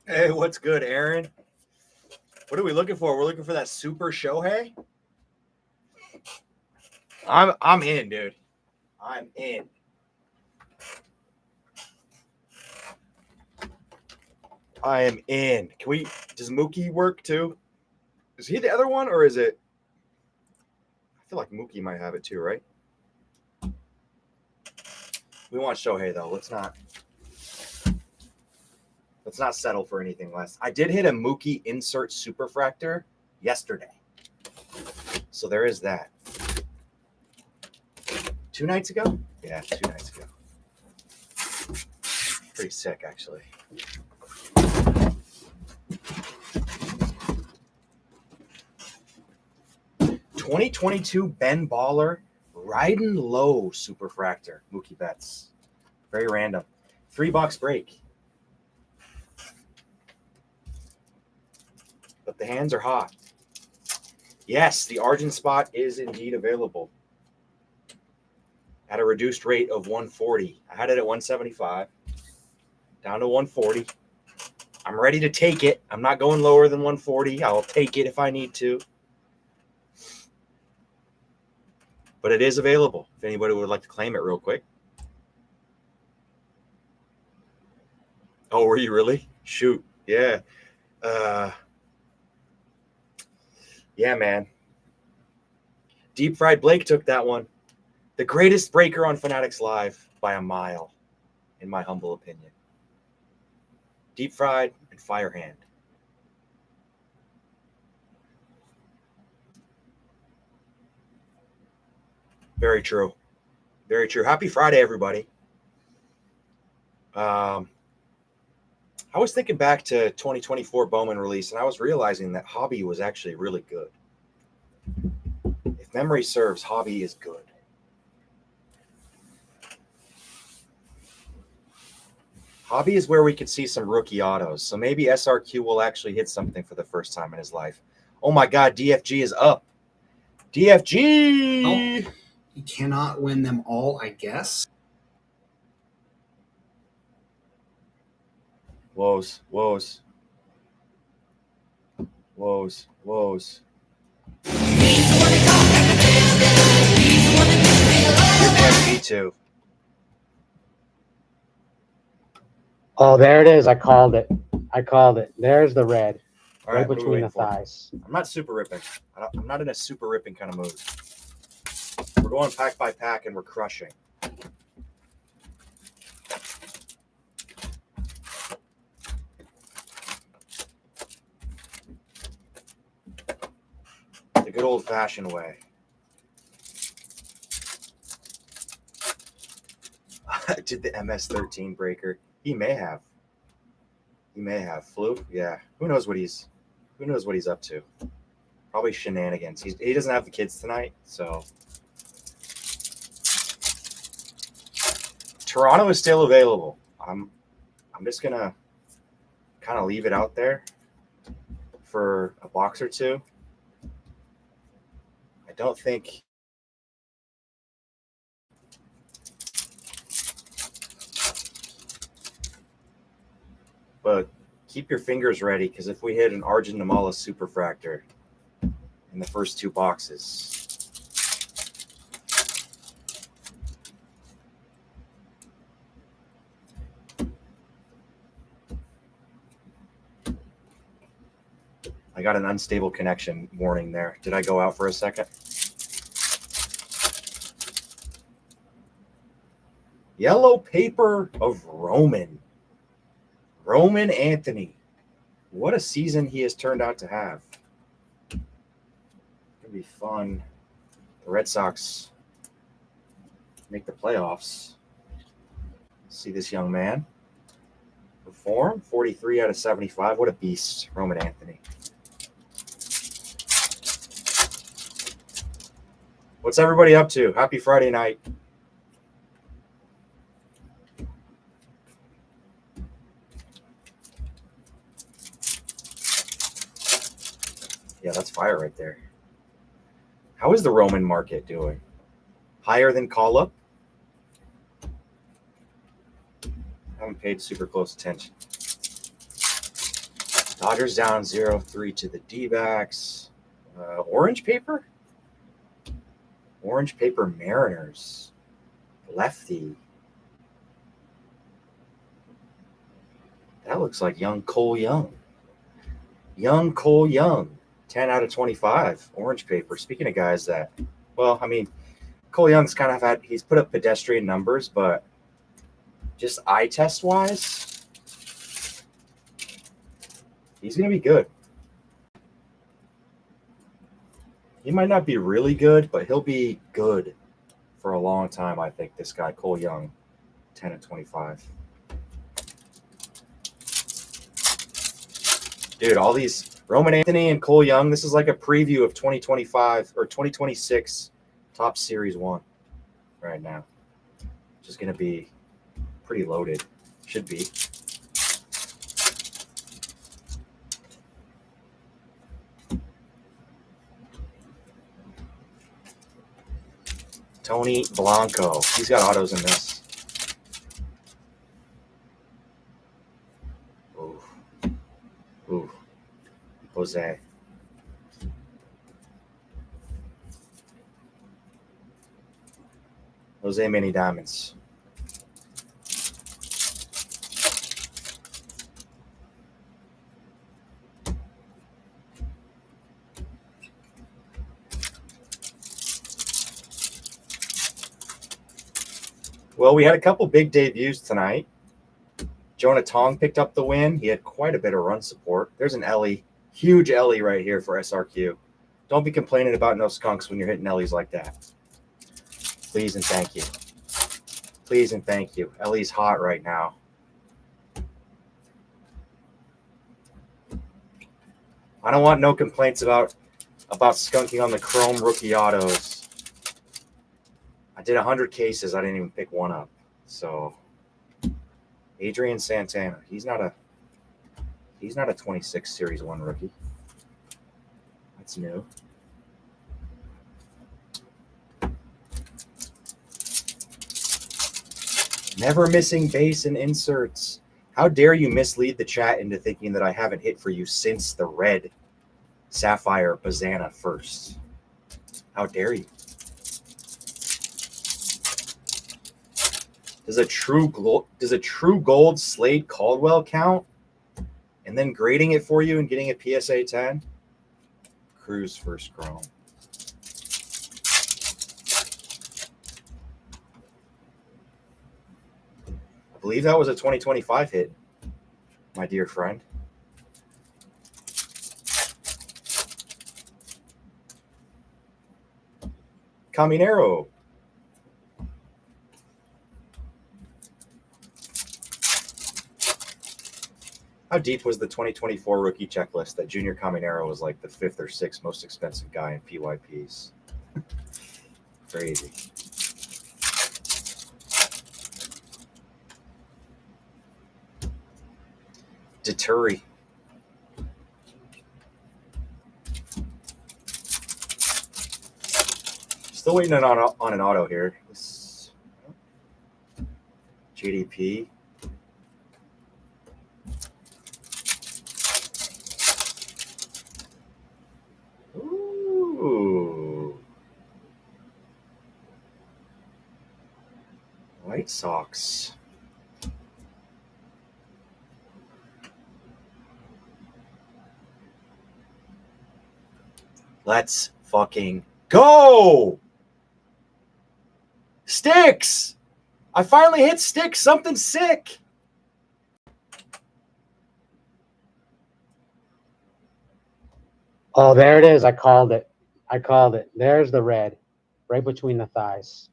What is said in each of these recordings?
Hey, what's good, Aaron? What are we looking for? We're looking for that super Shohei. I'm in, dude. I'm in. I am in. Does Mookie work too? Is he the other one, or is it? I feel like Mookie might have it too, right? We want Shohei though. Let's not settle for anything less. I did hit a Mookie insert superfractor yesterday, so there is that. 2 nights ago? Yeah, 2 nights ago. Pretty sick, actually. '22 Ben Baller riding low superfractor Mookie Betts. Very random. 3-box break. But the hands are hot. Yes, the Argent spot is indeed available at a reduced rate of 140. I had it at 175, down to 140. I'm ready to take it. I'm not going lower than 140. I'll take it if I need to. But it is available if anybody would like to claim it real quick. Oh, were you really? Shoot. Yeah. Yeah, man. Deep Fried Blake took that one. The greatest breaker on Fanatics Live by a mile, in my humble opinion. Deep Fried and Firehand. Very true. Very true. Happy Friday, everybody. I was thinking back to 2024 Bowman release, and I was realizing that Hobby was actually really good. If memory serves, Hobby is good. Hobby is where we could see some rookie autos. So maybe SRQ will actually hit something for the first time in his life. Oh my God, DFG is up. DFG! Oh, he cannot win them all, I guess. Woes. Me too. Oh, there it is. I called it. There's the red. All right right, between the thighs. I'm not super ripping. I'm not in a super ripping kind of mood. We're going pack by pack and we're crushing. The good old-fashioned way. Did the MS-13 breaker? He may have. Flu. Yeah. Who knows what he's up to? Probably shenanigans. He doesn't have the kids tonight, so. Toronto is still available. I'm just gonna kind of leave it out there for a box or two. I don't think. But keep your fingers ready, because if we hit an Arjun Namala Superfractor in the first 2 boxes, I got an unstable connection warning there. Did I go out for a second? Yellow paper of Roman Anthony. What a season he has turned out to have. It's going to be fun. The Red Sox make the playoffs. See this young man perform. 43 out of 75. What a beast, Roman Anthony. What's everybody up to? Happy Friday night. Yeah, that's fire right there. How is the Roman market doing? Higher than call-up? Haven't paid super close attention. Dodgers down 0-3 to the D-backs. Orange paper? Orange paper Mariners. Lefty. That looks like young Cole Young. Young Cole Young. 10 out of 25. Orange paper. Speaking of guys that, well, I mean, Cole Young's kind of he's put up pedestrian numbers, but just eye test wise, he's going to be good. He might not be really good, but he'll be good for a long time, I think, this guy, Cole Young, 10 of 25. Dude, all these Roman Anthony and Cole Young, this is like a preview of 2025 or 2026 Top Series 1 right now. Which is going to be pretty loaded. Should be. Tony Blanco. He's got autos in this. Ooh. Ooh. Jose. Jose Mini Diamonds. Well, we had a couple big debuts tonight. Jonah Tong picked up the win. He had quite a bit of run support. There's an Ellie. Huge Ellie right here for SRQ. Don't be complaining about no skunks when you're hitting Ellies like that. Please and thank you. Please and thank you. Ellie's hot right now. I don't want no complaints about skunking on the chrome rookie autos. I did 100 cases. I didn't even pick one up. So Adrian Santana, he's not a 26 Series 1 rookie. That's new. Never missing base and inserts. How dare you mislead the chat into thinking that I haven't hit for you since the red Sapphire Bazana first. How dare you? Does a true gold Slade Caldwell count? And then grading it for you and getting a PSA 10? Cruz first chrome. I believe that was a 2025 hit, my dear friend. Caminero. How deep was the 2024 rookie checklist that Junior Caminero was like the 5th or 6th most expensive guy in PYPs? Crazy. Deturi. Still waiting on an auto here. This GDP. Ooh. White Sox. Let's fucking go! Sticks! I finally hit sticks. Something sick. Oh, there it is. I called it. There's the red, right between the thighs.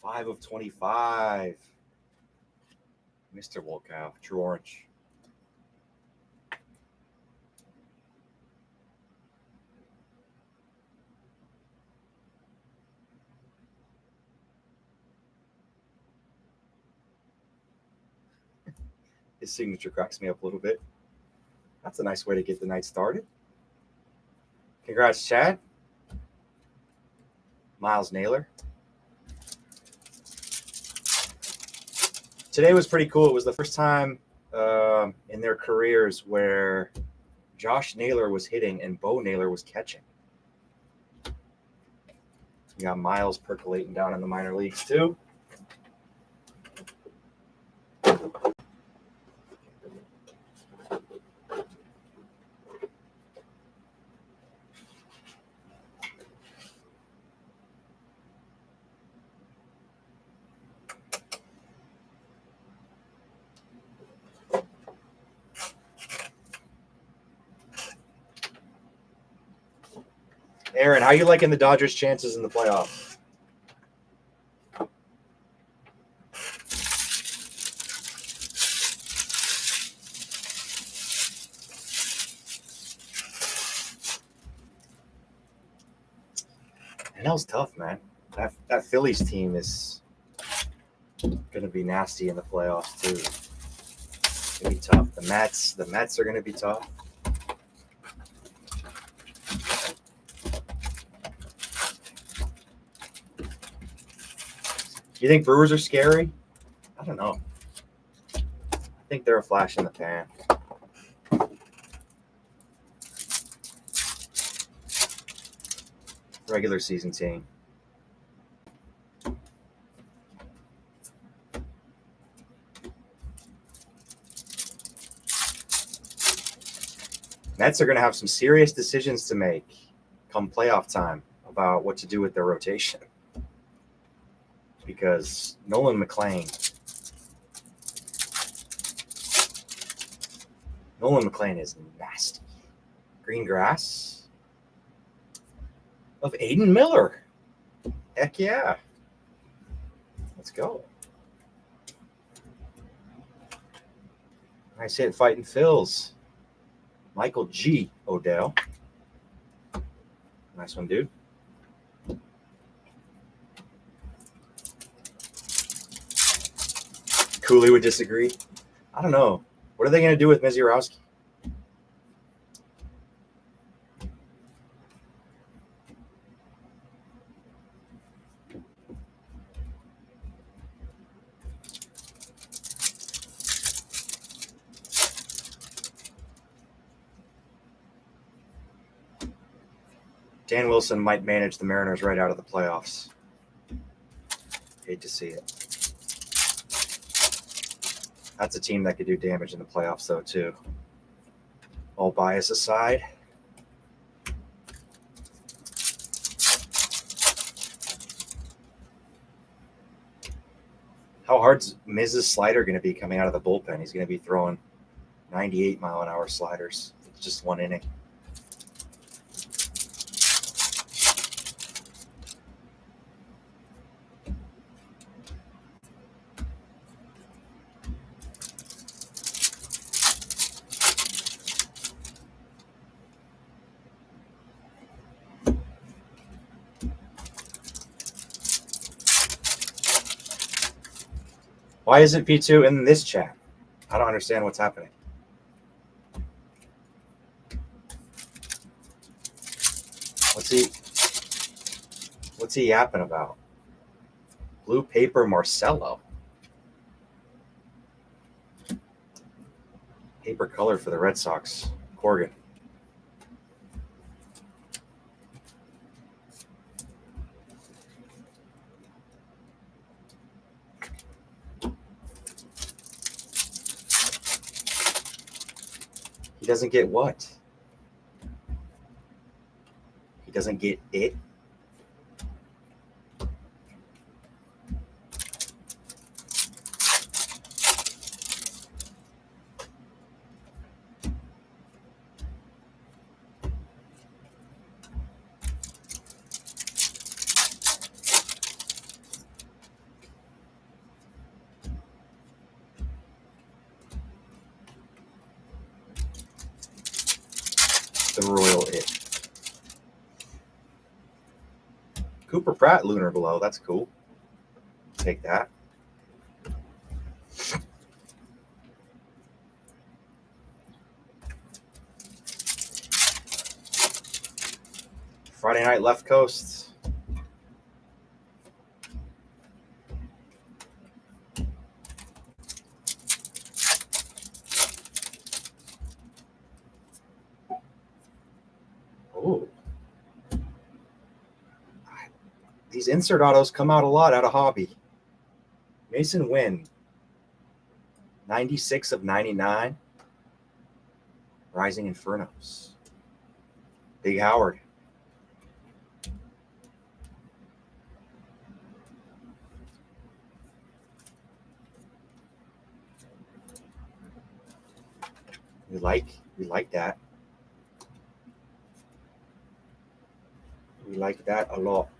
Five of 25. Mr. Wolkow, True Orange. His signature cracks me up a little bit. That's a nice way to get the night started. Congrats, Chad. Miles Naylor. Today was pretty cool. It was the first time in their careers where Josh Naylor was hitting and Bo Naylor was catching. We got Miles percolating down in the minor leagues too. Aaron, how you liking the Dodgers' chances in the playoffs? NL's tough, man. That Phillies team is going to be nasty in the playoffs too. It's going to be tough. The Mets are going to be tough. You think Brewers are scary? I don't know. I think they're a flash in the pan. Regular season team. Mets are going to have some serious decisions to make come playoff time about what to do with their rotation. Because Nolan McClain is nasty. Green grass of Aiden Miller. Heck yeah. Let's go. Nice hit fighting Phils. Michael G. Odell. Nice one, dude. Cooley would disagree. I don't know. What are they going to do with Mizurowski? Dan Wilson might manage the Mariners right out of the playoffs. Hate to see it. That's a team that could do damage in the playoffs, though, too. All bias aside. How hard's Miz's slider going to be coming out of the bullpen? He's going to be throwing 98-mile-an-hour sliders. It's just one inning. Why isn't P2 in this chat? I don't understand what's happening. What's he yapping about? Blue Paper Marcelo. Paper color for the Red Sox. Corgan. He doesn't get what? He doesn't get it? The royal it. Cooper Pratt lunar glow. That's cool. Take that. Friday night left coast. These insert autos come out a lot out of hobby. Mason Wynn, 96 of 99. Rising Infernos. Big Howard. We like that. We like that a lot.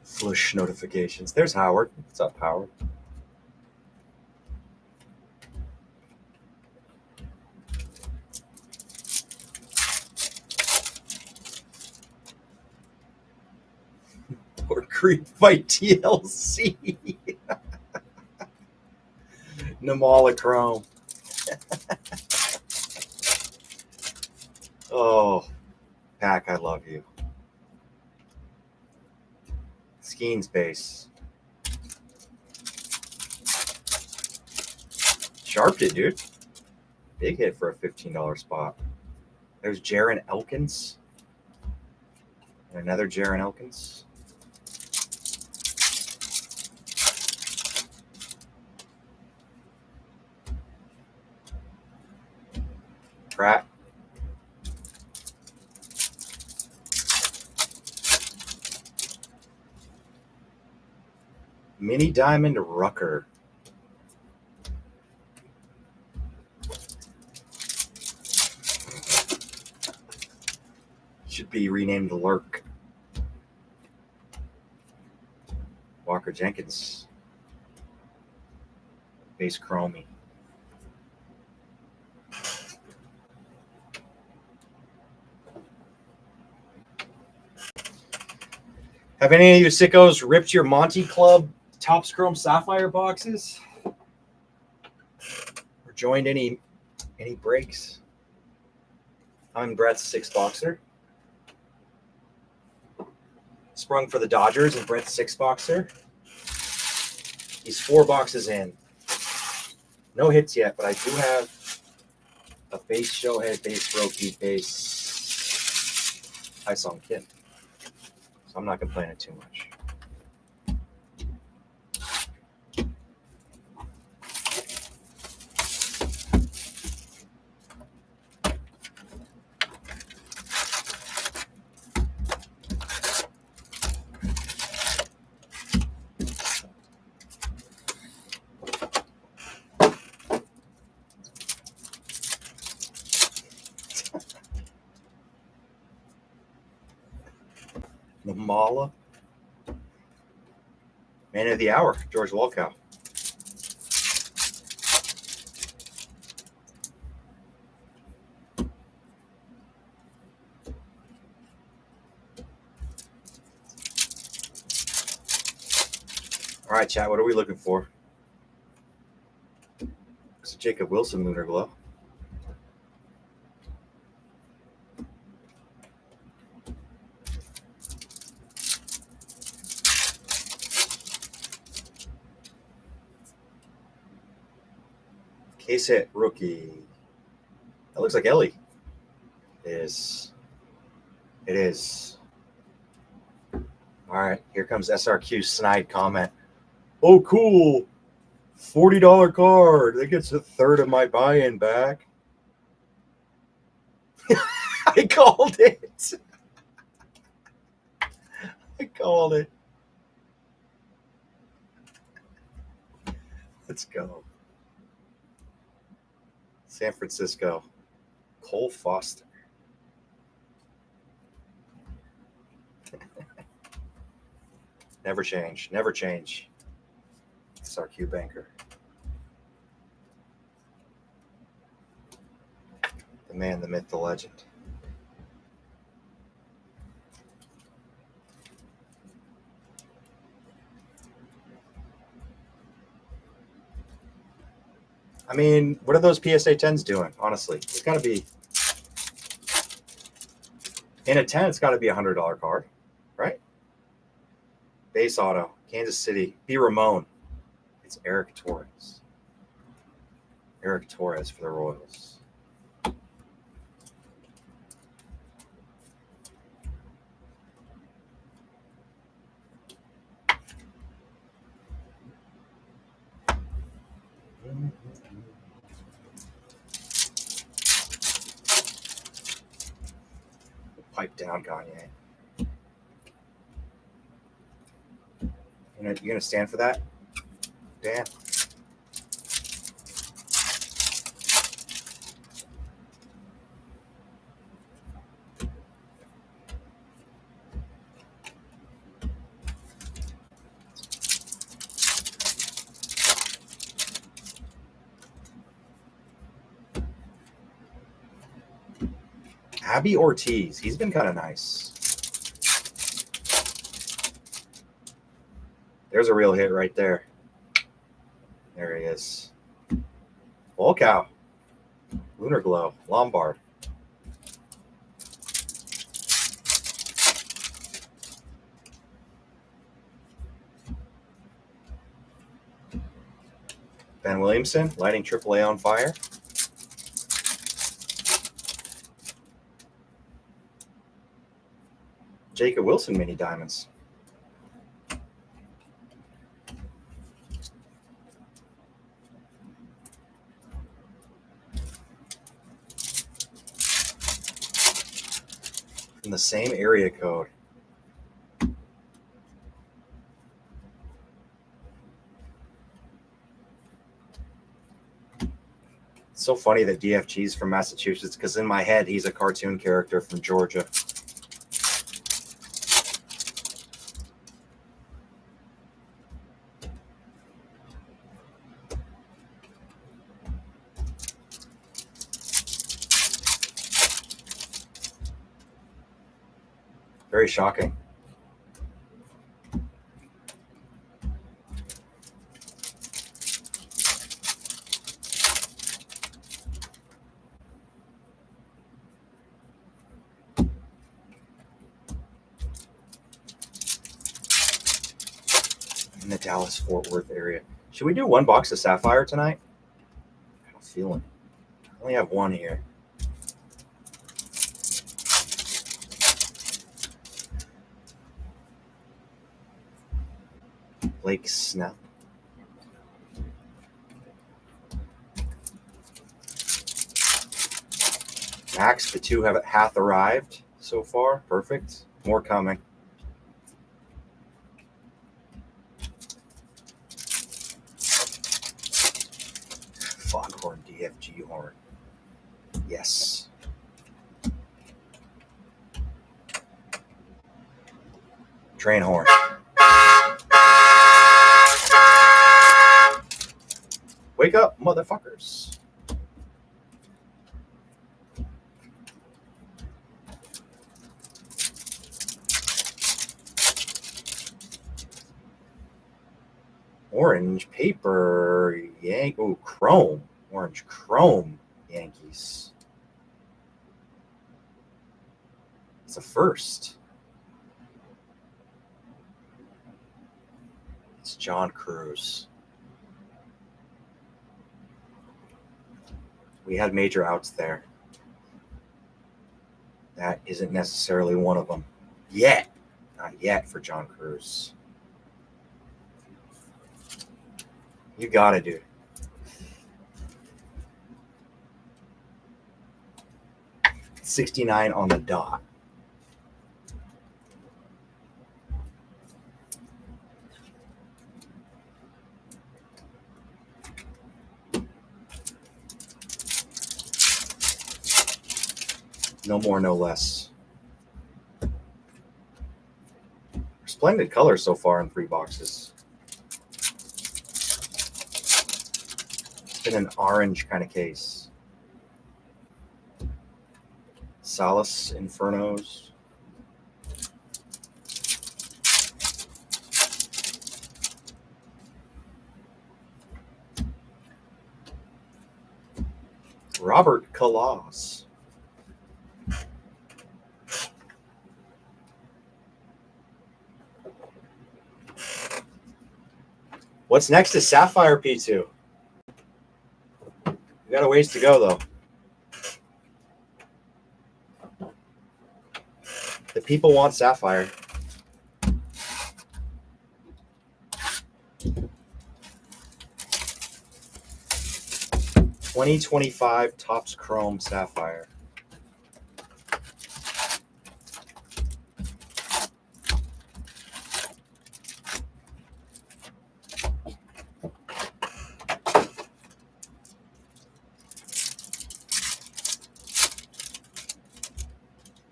Flush notifications. There's Howard. What's up, Howard? Or Creep Fight TLC. Namala Chrome. Oh, Pack, I love you. Skeens base. Sharped it, dude. Big hit for a $15 spot. There's Jaron Elkins. And another Jaron Elkins. Pratt. Mini Diamond Rucker. Should be renamed Lurk. Walker Jenkins. Base Chromie. Have any of you sickos ripped your Monty Club Topps Chrome Sapphire boxes? Or joined any breaks? I'm Brett's 6-boxer. Sprung for the Dodgers and Brett's 6-boxer. He's 4 boxes in. No hits yet, but I do have a base Shohei, base Roki, base Hyesung Kim. So I'm not complaining too much. Namala. Man of the hour, George Walkow. All right, chat, what are we looking for? It's a Jacob Wilson Lunar Glow. Case hit rookie. That looks like Ellie. It is. It is. All right, here comes SRQ snide comment. Oh, cool. $40 card. That gets a third of my buy-in back. I called it. I called it. Let's go. San Francisco. Cole Foster. Never change. Never change. It's our Q banker. The man, the myth, the legend. I mean, what are those PSA 10s doing? Honestly, it's got to be in a 10. It's got to be $100 card, right? Base auto, Kansas City. B. Ramon. It's Eric Torres. Eric Torres for the Royals. Pipe down, Kanye. You gonna stand for that? Dan? Abby Ortiz. He's been kind of nice. There's a real hit right there. There he is. Volkow. Lunar Glow. Lombard. Ben Williamson. Lighting AAA on fire. Jacob Wilson mini diamonds. In the same area code. It's so funny that DFG's from Massachusetts because in my head he's a cartoon character from Georgia. Very shocking. In the Dallas-Fort Worth area. Should we do one box of Sapphire tonight? I don't feel it. I only have one here. Blake Snell. Max, the two hath arrived so far. Perfect. More coming. Foghorn DFG horn. Yes. Train horn. Wake up, motherfuckers. Orange paper. Oh, chrome. Orange chrome Yankees. It's a first. It's John Cruz. We had major outs there. That isn't necessarily one of them. Yet. Not yet for John Cruz. You got it, dude. $69 on the dot. No more, no less. Splendid color so far in 3 boxes. It's been an orange kind of case. Solace Infernos. Robert Kalas. What's next is Sapphire P2. We got a ways to go, though. The people want Sapphire. $20.25 Topps Chrome Sapphire.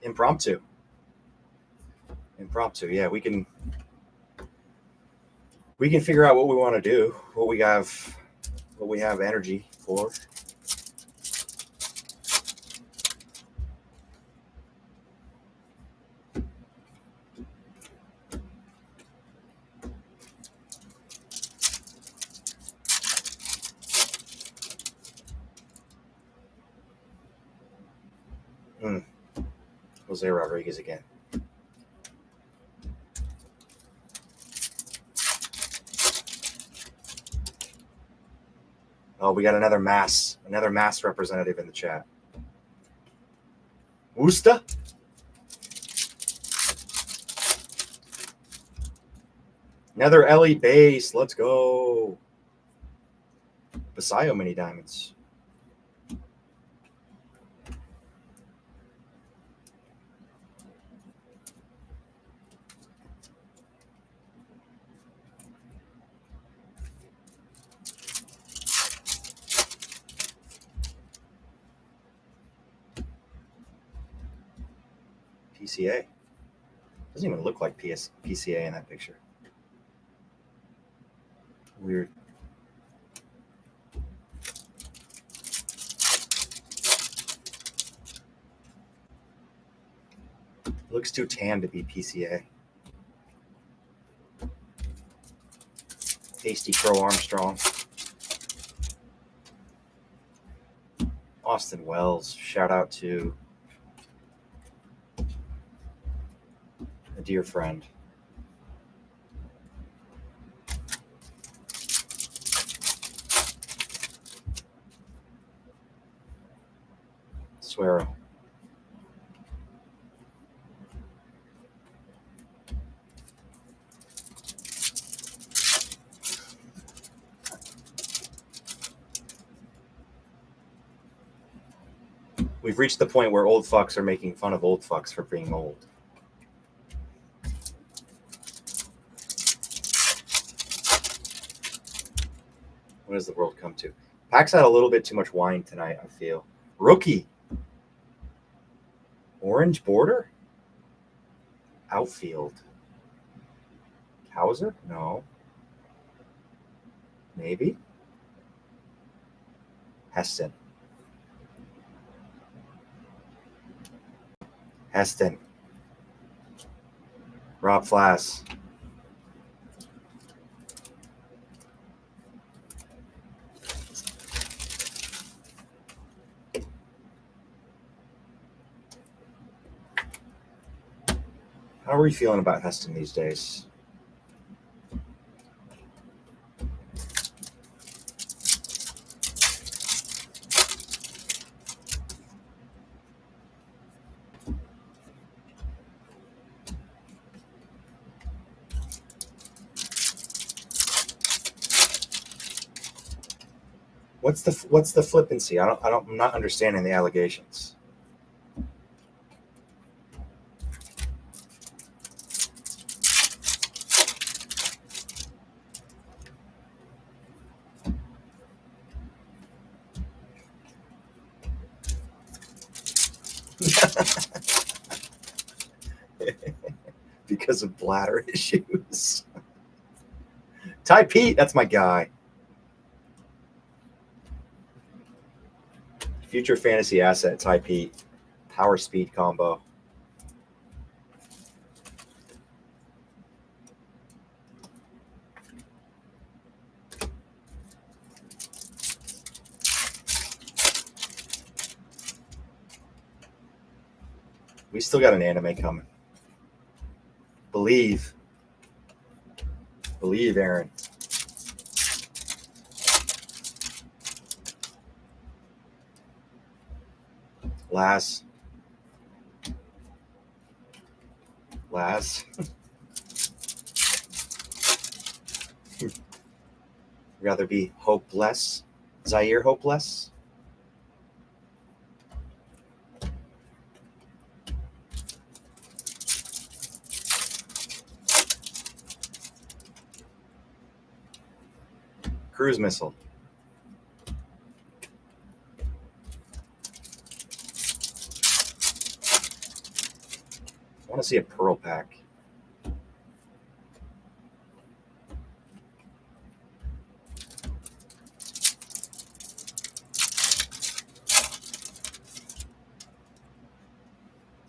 Impromptu. Yeah, we can figure out what we want to do, what we have energy for. Jose Rodriguez again. Oh, we got another mass representative in the chat. Wusta? Another Ellie base. Let's go. Basayo mini diamonds. PCA. Doesn't even look like PCA in that picture. Weird. Looks too tan to be PCA. Tasty Crow Armstrong. Austin Wells. Shout out to a dear friend. Suero. We've reached the point where old fucks are making fun of old fucks for being old. What does the world come to? Pack's had a little bit too much wine tonight, I feel. Rookie. Orange border? Outfield. Hauser? No. Maybe. Heston. Rob Flass. How are we feeling about Heston these days? What's the flippancy? I'm not understanding the allegations. Because of bladder issues. Ty Pete, that's my guy. Future fantasy asset, Ty Pete. Power speed combo. We still got an anime coming. Believe, Aaron. Last. Rather be hopeless. Zaire hopeless. Cruise missile. Let's see a pearl pack.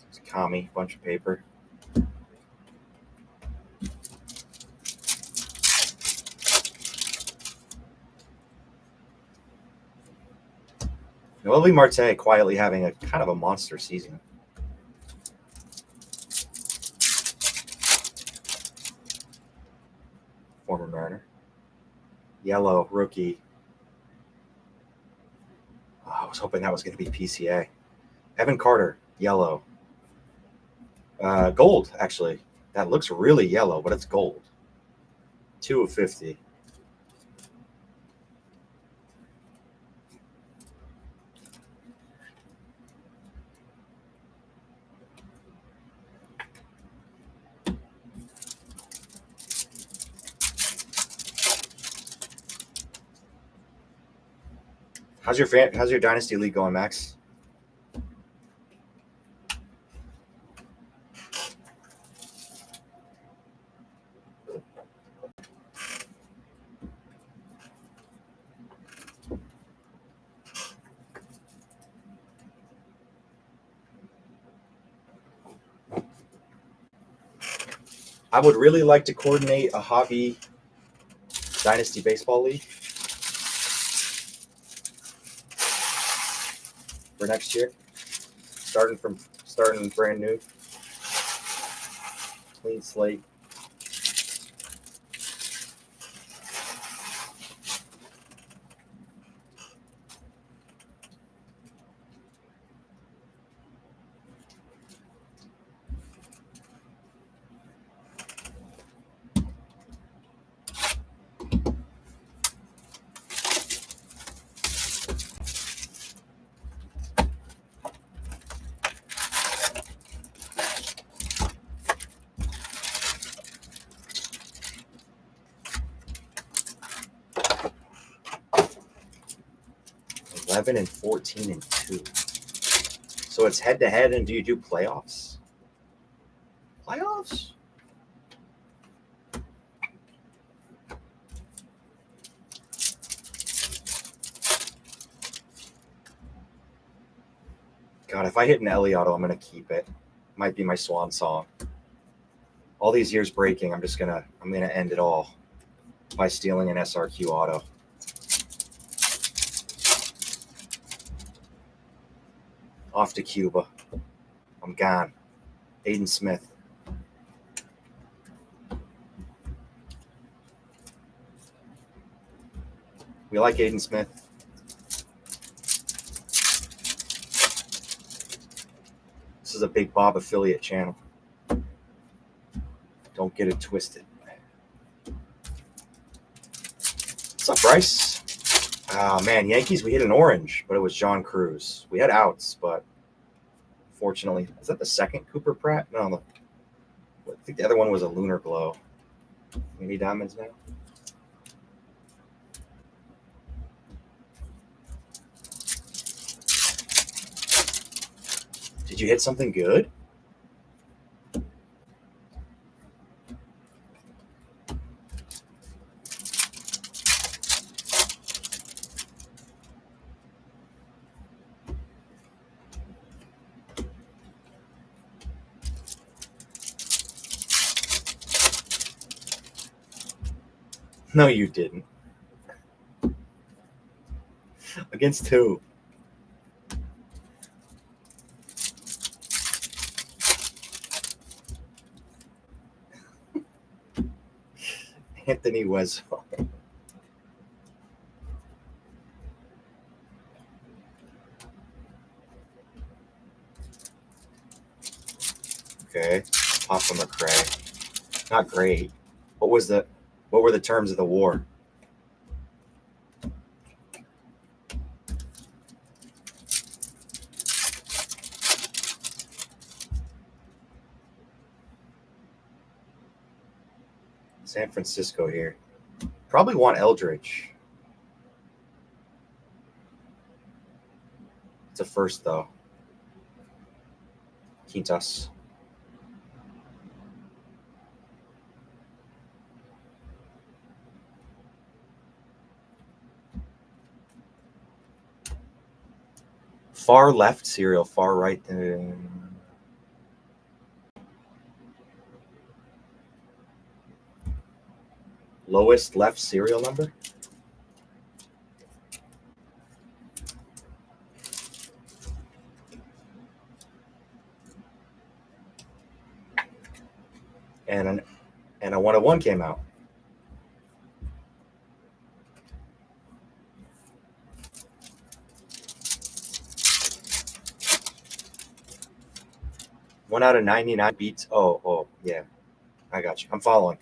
It's a Kami, bunch of paper. Lovely Marte quietly having a kind of a monster season. Former Mariner. Yellow, rookie. Oh, I was hoping that was going to be PCA. Evan Carter, yellow. Gold, actually. That looks really yellow, but it's gold. 2 of 50. How's your dynasty league going, Max? I would really like to coordinate a hobby dynasty baseball league for next year. Starting brand new. Clean slate. $11 and $14 and $2. So it's head to head, and do you do playoffs? Playoffs? God, if I hit an Ellie auto, I'm gonna keep it. Might be my swan song. All these years breaking, I'm gonna end it all by stealing an SRQ auto. Off to Cuba. I'm gone. Aiden Smith. We like Aiden Smith. This is a Big Bob affiliate channel. Don't get it twisted. What's up, Bryce? Oh, man, Yankees, we hit an orange, but it was John Cruz. We had outs, but fortunately, is that the second Cooper Pratt? No, I think the other one was a Lunar Glow. Any diamonds now? Did you hit something good? No, you didn't. Against who? Anthony Wesville. Okay. Papa McRae. Not great. What were the terms of the war? San Francisco here. Probably want Eldridge. It's a first, though. Quintas. far left serial, far right. Lowest left serial number? And a 101 came out. One out of 99 beats. Oh, yeah. I got you. I'm following.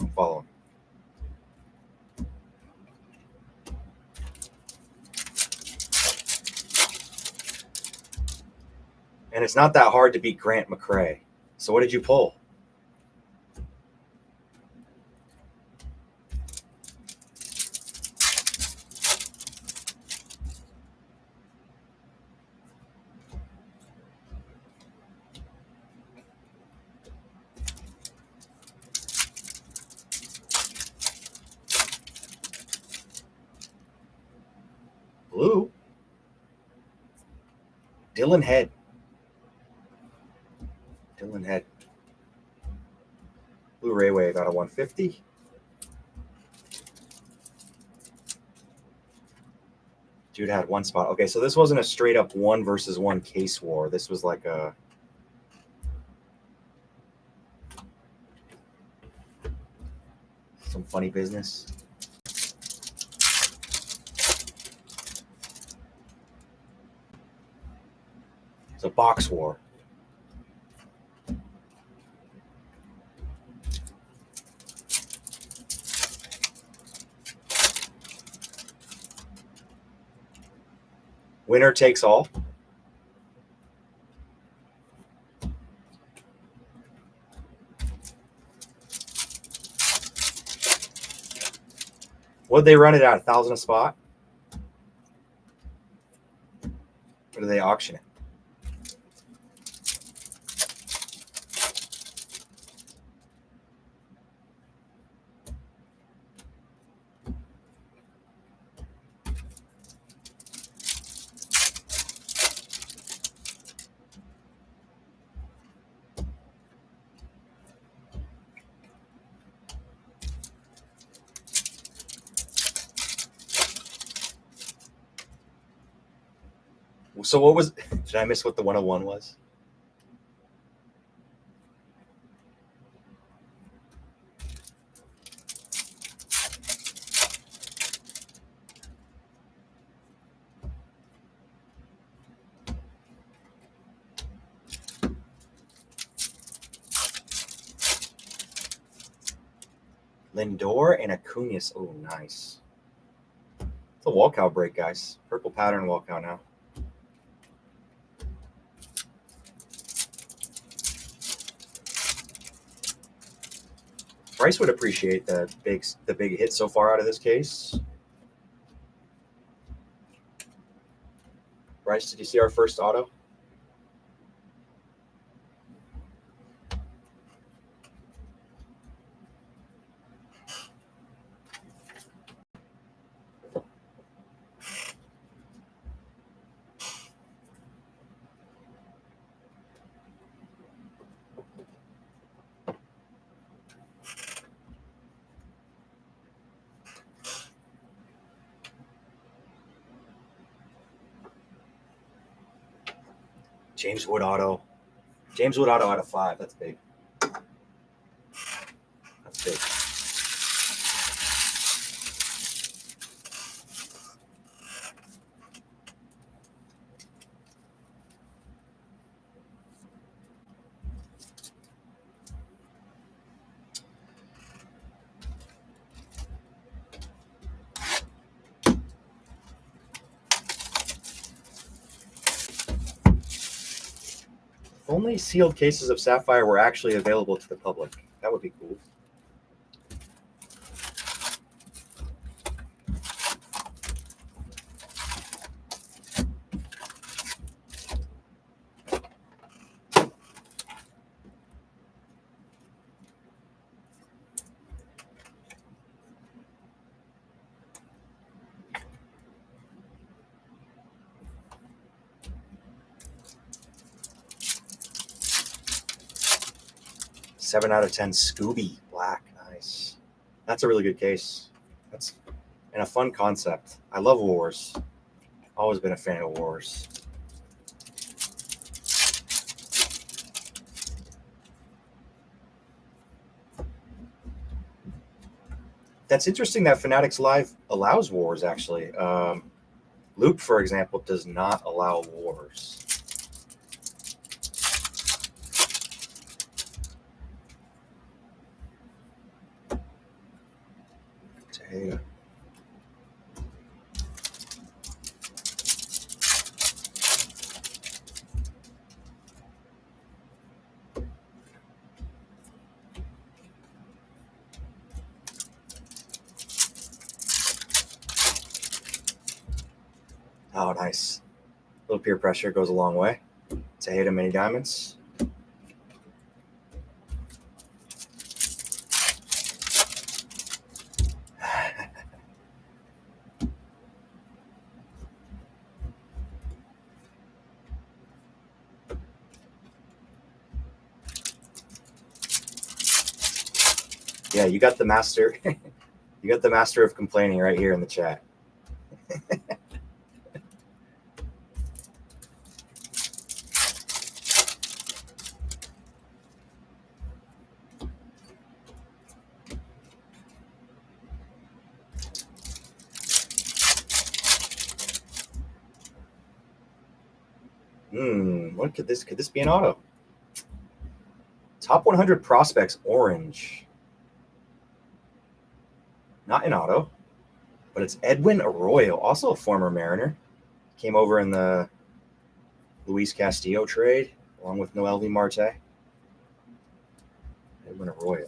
And it's not that hard to beat Grant McCrae. So what did you pull? Blue. Dylan Head. Blue Ray Wave out of 150. Dude had one spot. Okay, so this wasn't a straight up 1 versus 1 case war. This was like some funny business. It's a box war. Winner takes all. Would they run it at 1,000 a spot? Or do they auction it? So what was? Did I miss what the 101 was? Lindor and Acuña. Oh, nice. It's a walkout break, guys. Purple pattern walkout now. Bryce would appreciate the big hit so far out of this case. Bryce, did you see our first auto? James Wood auto. James Wood auto out of 5. That's big. That's big. If only sealed cases of Sapphire were actually available to the public. That would be cool. 7 out of 10 Scooby Black. Nice. That's a really good case. That's and a fun concept. I love wars. Always been a fan of wars. That's interesting that Fanatics Live allows wars, actually. Luke, for example, does not allow wars. Tejeda. Oh, nice. A little peer pressure goes a long way. Tejeda Mini Diamonds. Yeah, you got the master. You got the master of complaining right here in the chat. What could this be an auto? Top 100 prospects orange. Not an auto, but it's Edwin Arroyo, also a former Mariner. Came over in the Luis Castillo trade along with Noelvi Marte. Edwin Arroyo.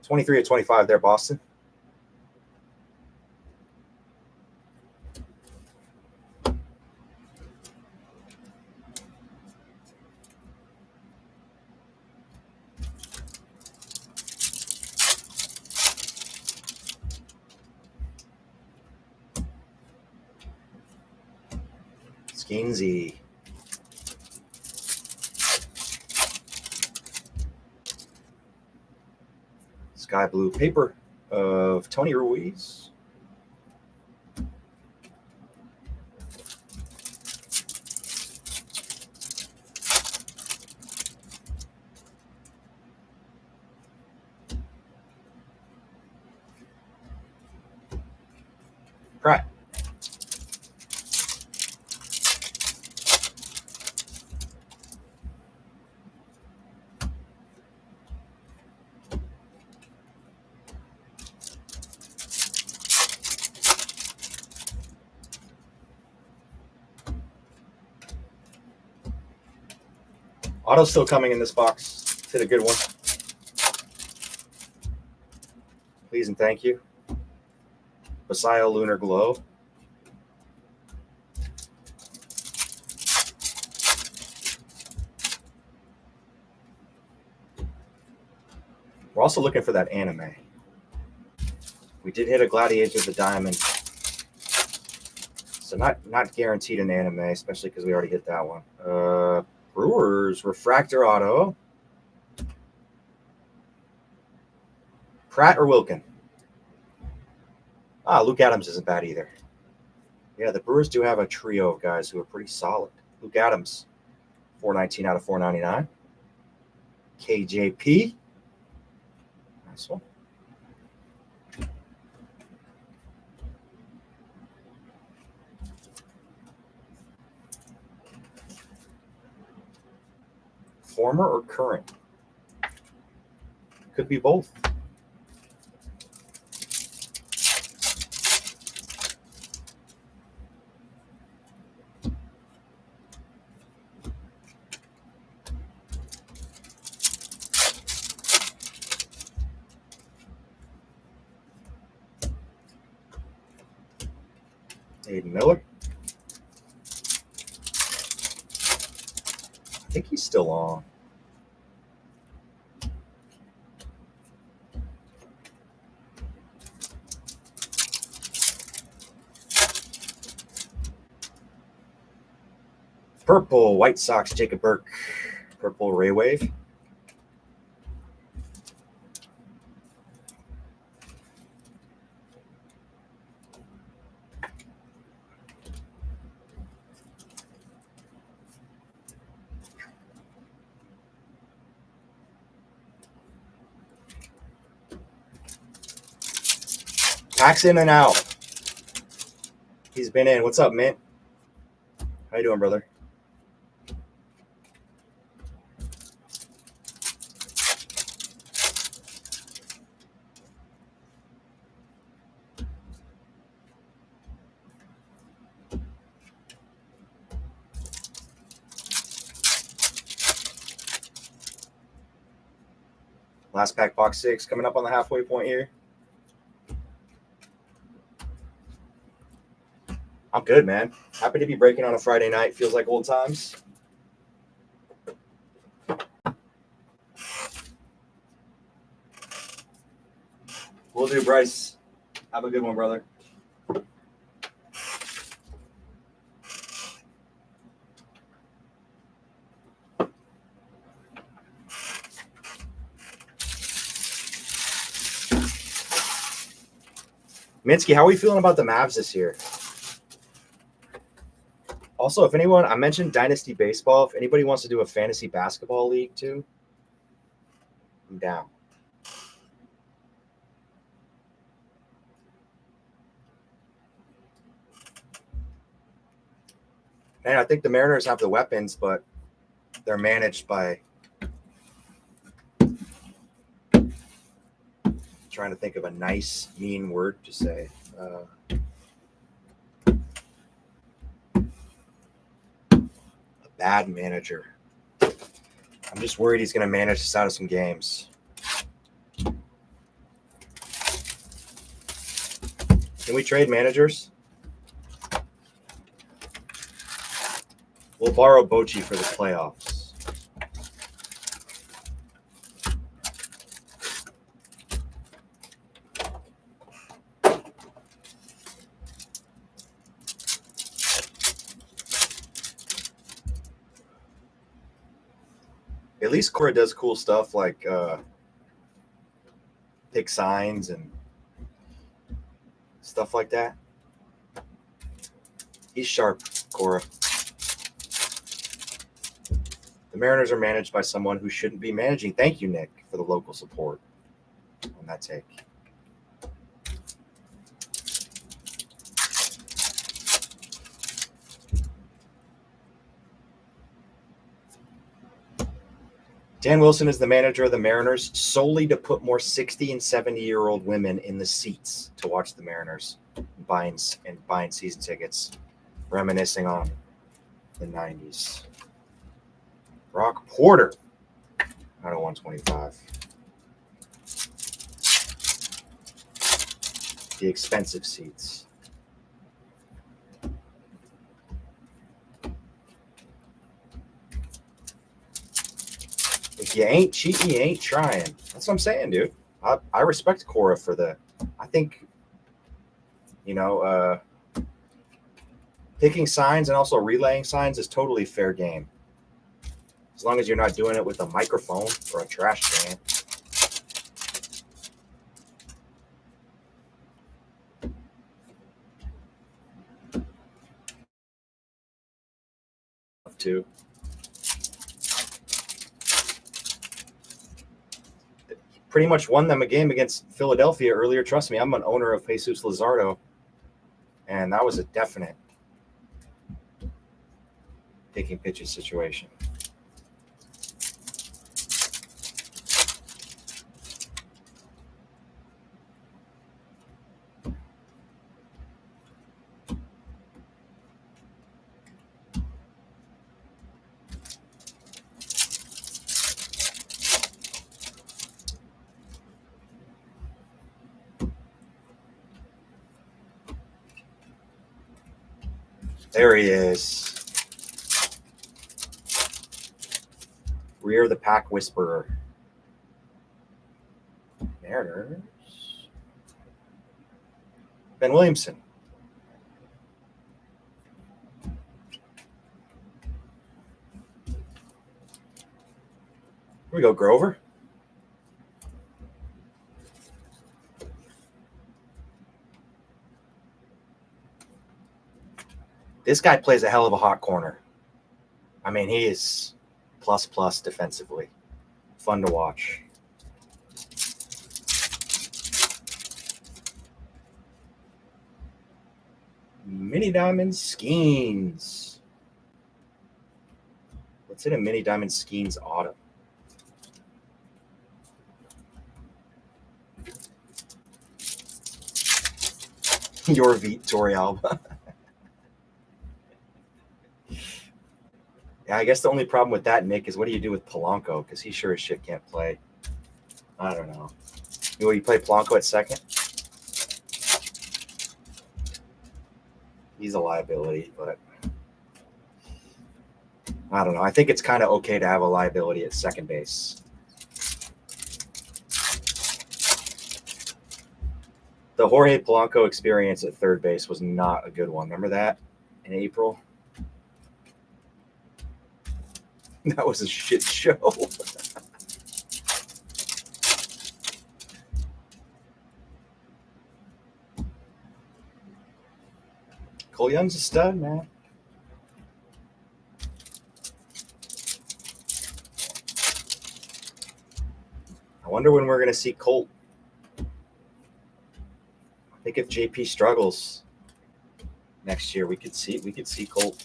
$23 at 25 there, Boston. Skeensy. Sky blue paper of Tony Ruiz. Pratt. Auto's still coming in this box. Hit a good one. Please and thank you. Basayo Lunar Glow. We're also looking for that anime. We did hit a Gladiator of the Diamond. So not guaranteed an anime, especially because we already hit that one. Brewers Refractor Auto. Pratt or Wilkin? Luke Adams isn't bad either. Yeah, the Brewers do have a trio of guys who are pretty solid. Luke Adams, 419 out of 499. KJP. Nice one. Former or current? Could be both. Aiden Miller. I think he's still on. Purple White Sox, Jacob Burke. Purple Ray Wave. Packs in and out. He's been in. What's up, Mint? How you doing, brother? Last pack, box 6, coming up on the halfway point here. I'm good, man. Happy to be breaking on a Friday night. Feels like old times. Will do, Bryce. Have a good one, brother. Minsky, how are we feeling about the Mavs this year? Also, if anyone, I mentioned Dynasty Baseball. If anybody wants to do a fantasy basketball league too, I'm down. And I think the Mariners have the weapons, but they're managed by trying to think of a nice, mean word to say. A bad manager. I'm just worried he's going to manage us out of some games. Can we trade managers? We'll borrow Bochy for the playoffs. At least Cora does cool stuff like pick signs and stuff like that. He's sharp, Cora. The Mariners are managed by someone who shouldn't be managing. Thank you, Nick, for the local support on that take. Dan Wilson is the manager of the Mariners solely to put more 60 and 70-year-old women in the seats to watch the Mariners buying season tickets, reminiscing on the 90s. Brock Porter out of 125. The expensive seats. If you ain't cheating, you ain't trying. That's what I'm saying, dude. I respect Cora for I think, picking signs and also relaying signs is totally fair game. As long as you're not doing it with a microphone or a trash can. Too. Pretty much won them a game against Philadelphia earlier. Trust me, I'm an owner of Jesus Luzardo, and that was a definite taking pitches situation. There he is. Rear the Pack Whisperer. Mariners. Ben Williamson. we go, Grover. This guy plays a hell of a hot corner. I mean, he is plus defensively. Fun to watch. Mini Diamond Skeens. What's in a Mini Diamond Skeens auto? Your Vittori Alba. Yeah, I guess the only problem with that, Nick, is what do you do with Polanco? Because he sure as shit can't play. I don't know. Will you play Polanco at second? He's a liability, but I don't know. I think it's kind of okay to have a liability at second base. The Jorge Polanco experience at third base was not a good one. Remember that in April? That was a shit show. Cole Young's a stud, man. I wonder when we're going to see Colt. I think if JP struggles next year, we could see Colt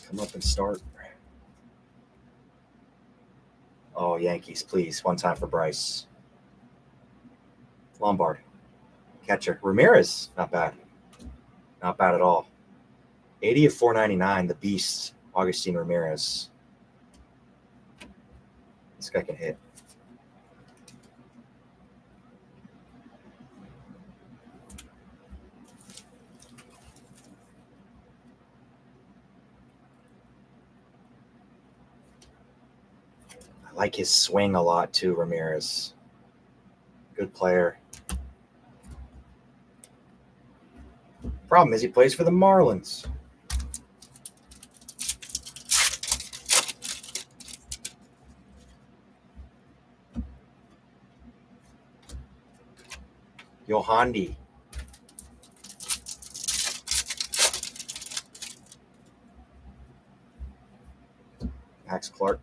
come up and start. Oh, Yankees, please. One time for Bryce. Lombard. Catcher. Ramirez. Not bad. Not bad at all. 80 of 499. The beast. Augustine Ramirez. This guy can hit. I like his swing a lot too, Ramirez. Good player. Problem is he plays for the Marlins. Yohandi. Max Clark.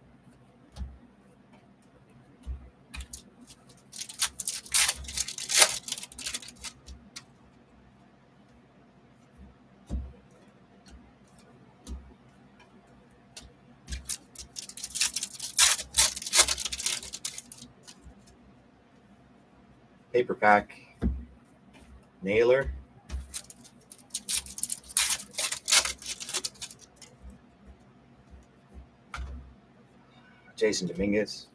Paper pack. Naylor. Jason Dominguez.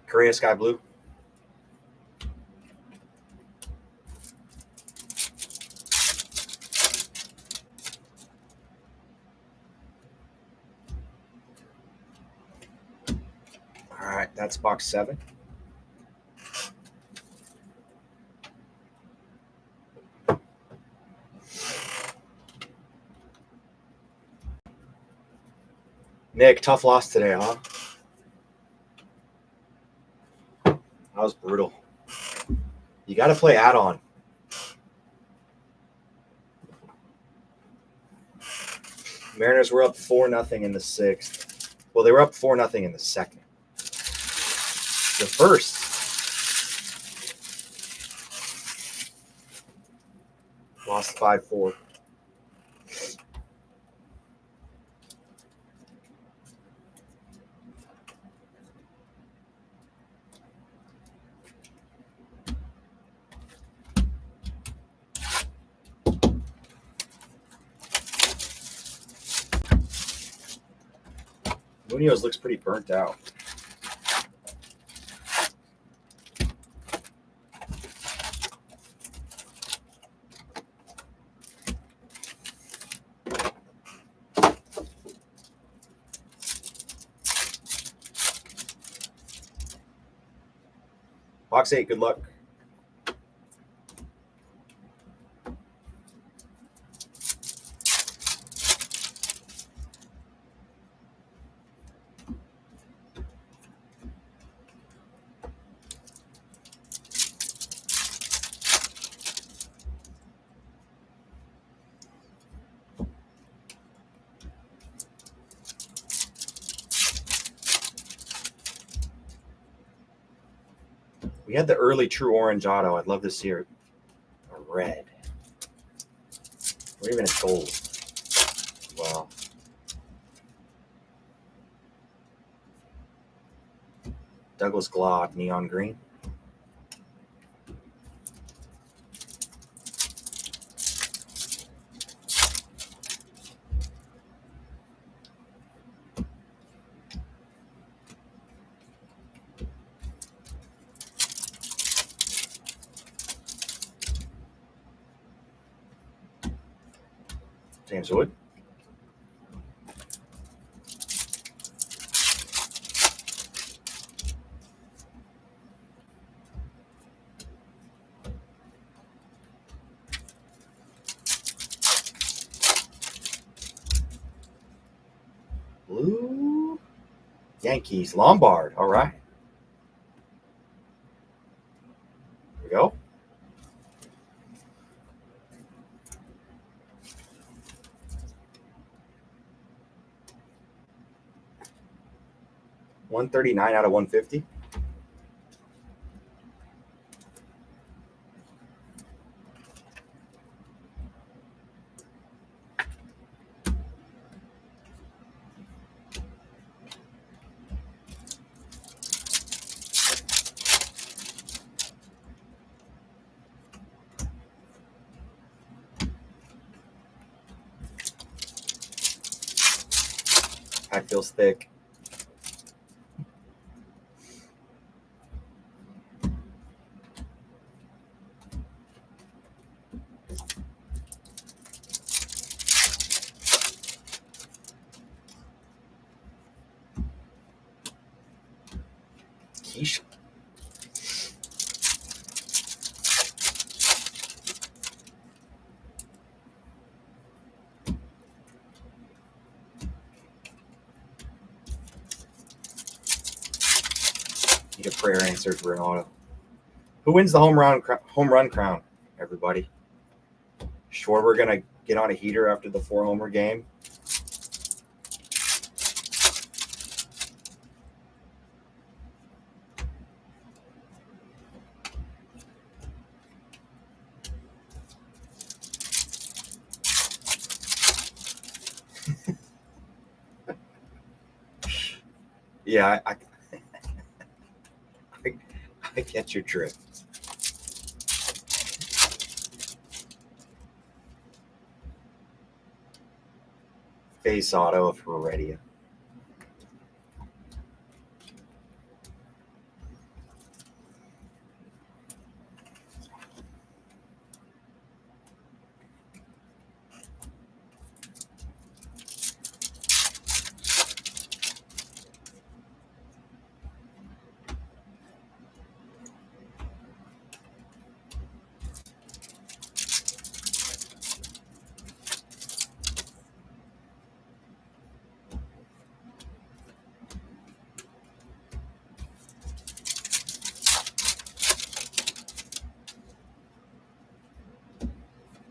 Korea Sky Blue. All right, that's box 7. Nick, tough loss today, huh? That was brutal. You got to play add-on. Mariners were up 4-0 in the 6th. Well, they were up 4-0 in the 2nd. The first. Lost 5-4. Munoz looks pretty burnt out. Box 8, good luck. We had the early true orange auto. I'd love to see a red. Or even a gold. Wow. Douglas Glaude, neon green. James Wood. Blue. Yankees. Lombard. All right. Here we go. $139 out of 150. Pack feels thick. Quiche. Need a prayer answered for an auto. Who wins the home run crown, everybody? Sure, we're gonna get on a heater after the 4-homer game. Yeah, I get your drift. Face auto if we're ready.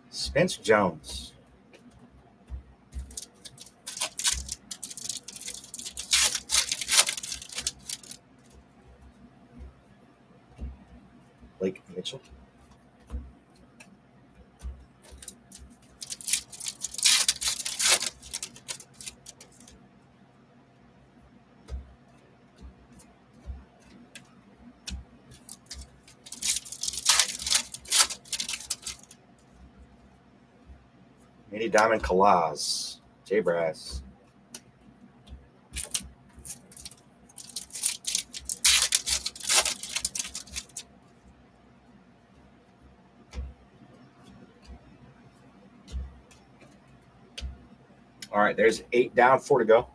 Spencer Jones. Blake Mitchell. Mini Diamond Kalaz. J Brass. All right, there's 8 down, 4 to go.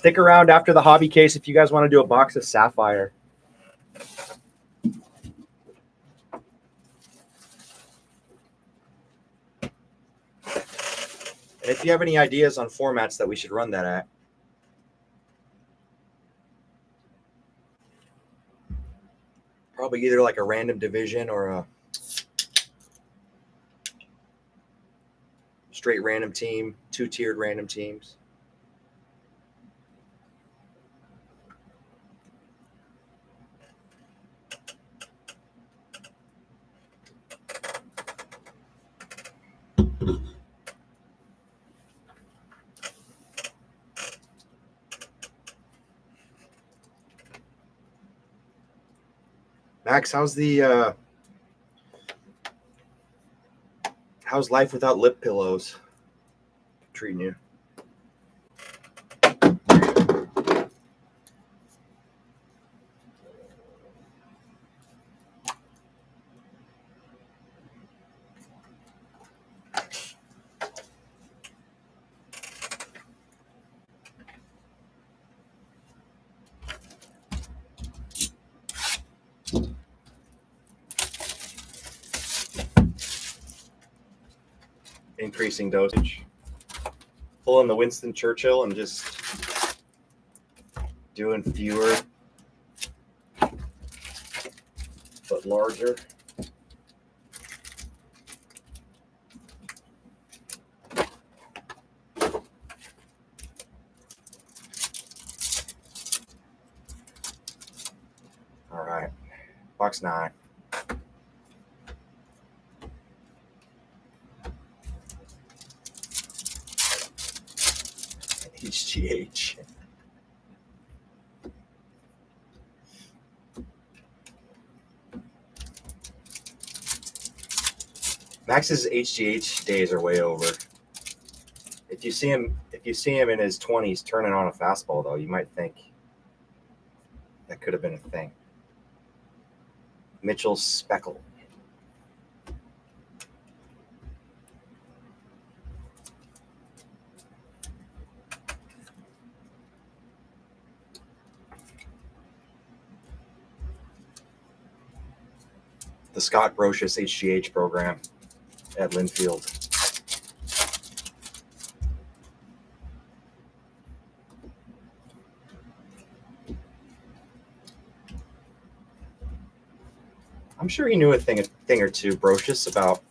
Stick around after the hobby case if you guys want to do a box of Sapphire. And if you have any ideas on formats that we should run that at. Probably either like a random division or a straight random team, 2-tiered random teams. Max, how's life without lip pillows treating you? Increasing dosage. Pull in the Winston Churchill and just doing fewer but larger. All right, box 9. HGH. Max's HGH days are way over. If you see him in his 20s turning on a fastball, though, you might think that could have been a thing. Mitchell Speckle. The Scott Brocious HGH program at Linfield. I'm sure he knew a thing or two, Brocious, about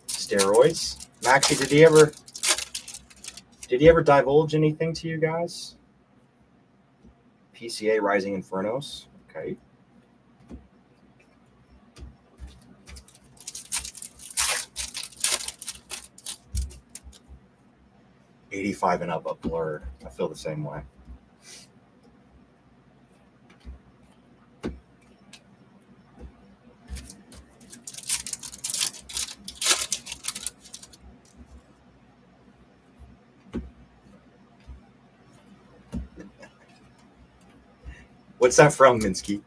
steroids. Maxie, did he ever divulge anything to you guys? PCA Rising Infernos. Okay. '85 and up blurred. I feel the same way. What's that from, Minsky?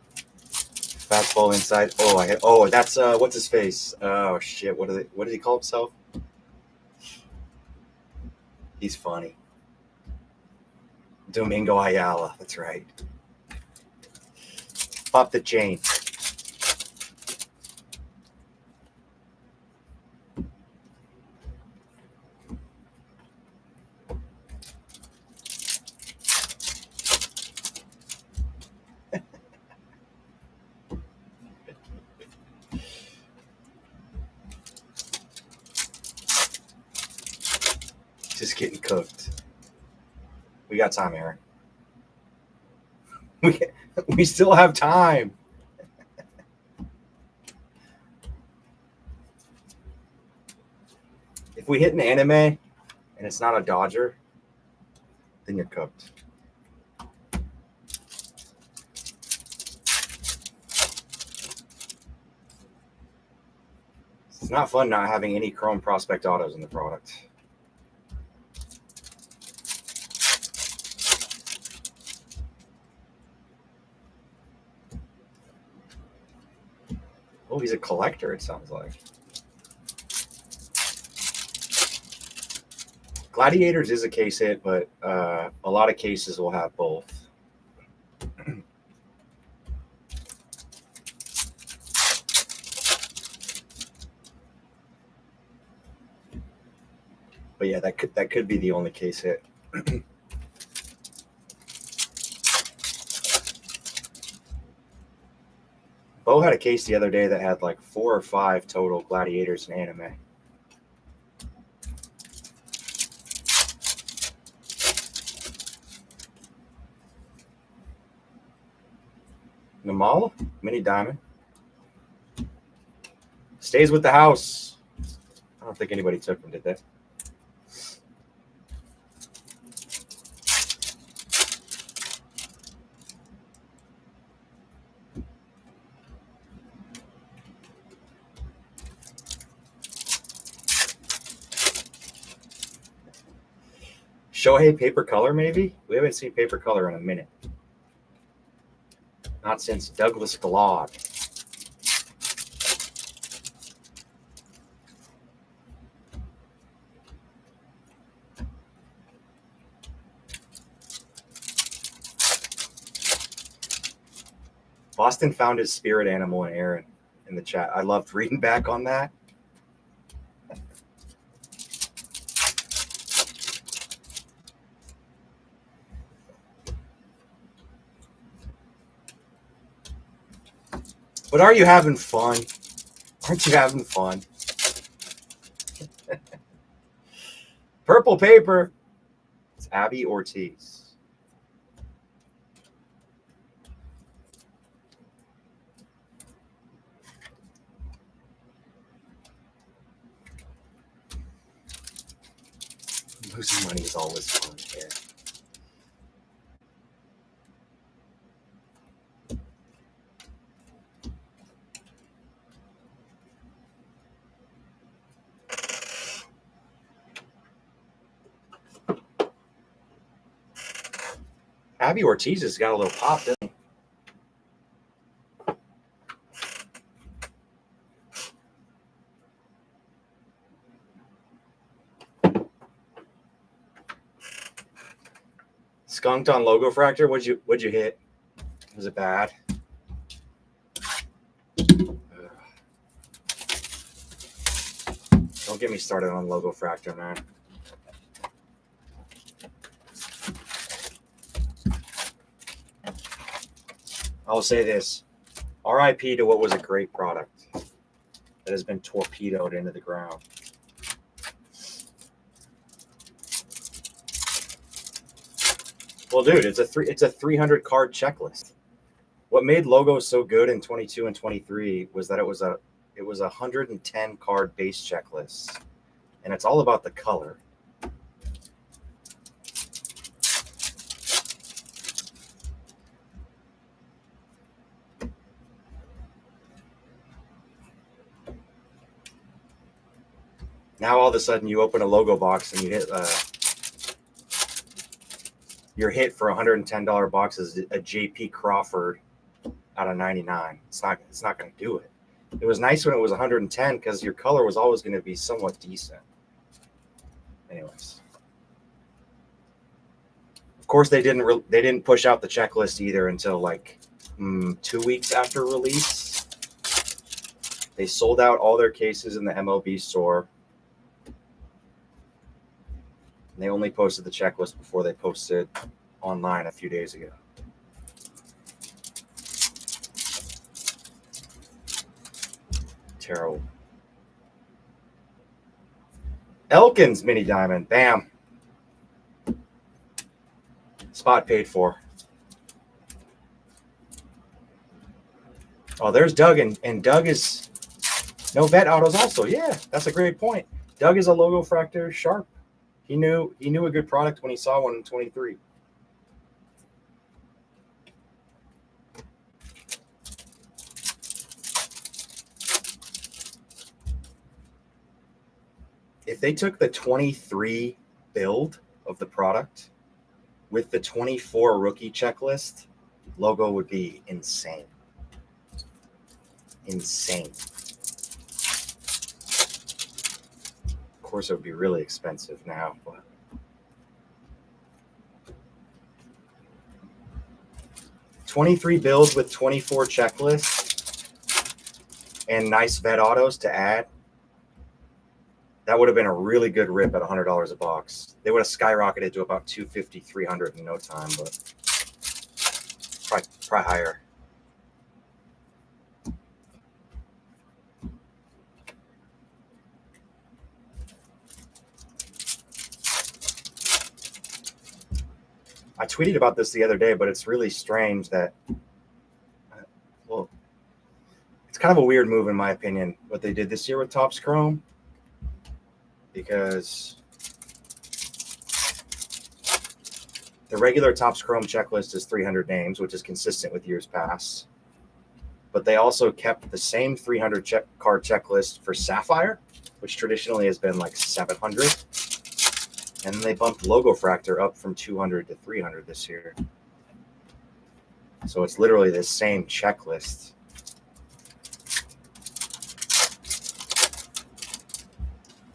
Fastball inside. Oh, that's what's his face? Oh shit! What did he call himself? He's funny. Domingo Ayala. That's right. Pop the chain. Just getting cooked. We got time, Aaron. We still have time. If we hit an anime and it's not a Dodger, then you're cooked. It's not fun not having any Chrome Prospect autos in the product. Oh, he's a collector, it sounds like. Gladiators is a case hit, but a lot of cases will have both. But yeah, that could be the only case hit. Bo had a case the other day that had like 4 or 5 total gladiators in anime. Namal, mini diamond. Stays with the house. I don't think anybody took him, did they? Shohei paper color, maybe? We haven't seen paper color in a minute. Not since Douglas Glaude. Boston found his spirit animal in Aaron in the chat. I loved reading back on that. But are you having fun? Aren't you having fun? Purple paper. It's Abby Ortiz. Losing money is always fun. Yeah. Abby Ortiz has got a little pop, doesn't he? Skunked on logo fracture. What'd you hit? Was it bad? Don't get me started on logo fracture, man. I'll say this. RIP to what was a great product that has been torpedoed into the ground. Well, dude, it's a 300 card checklist. What made logos so good in 22 and 23 was that it was a 110 card base checklist, and it's all about the color. Now all of a sudden you open a logo box and you hit your hit for $110 box is a JP Crawford out of 99. It's not going to do it. It was nice when it was 110 because your color was always going to be somewhat decent. Anyways, of course they didn't push out the checklist either until like 2 weeks after release. They sold out all their cases in the MLB store. And they only posted the checklist before they posted online a few days ago. Terrible. Elkins mini diamond. Bam. Spot paid for. Oh, there's Doug, and Doug is no vet autos also. Yeah, that's a great point. Doug is a logo fractor sharp. He knew a good product when he saw one in 23. If they took the 23 build of the product with the 24 rookie checklist, logo would be insane. Insane. Of course, it would be really expensive now, but 23 builds with 24 checklists and nice vet autos to add. That would have been a really good rip at $100 a box. They would have skyrocketed to about $250, $300 in no time, but probably higher. I tweeted about this the other day, but it's really strange that, well, it's kind of a weird move in my opinion, what they did this year with Topps Chrome, because the regular Topps Chrome checklist is 300 names, which is consistent with years past. But they also kept the same 300 card checklist for Sapphire, which traditionally has been like 700. And then they bumped Logo Fractor up from 200 to 300 this year. So it's literally the same checklist.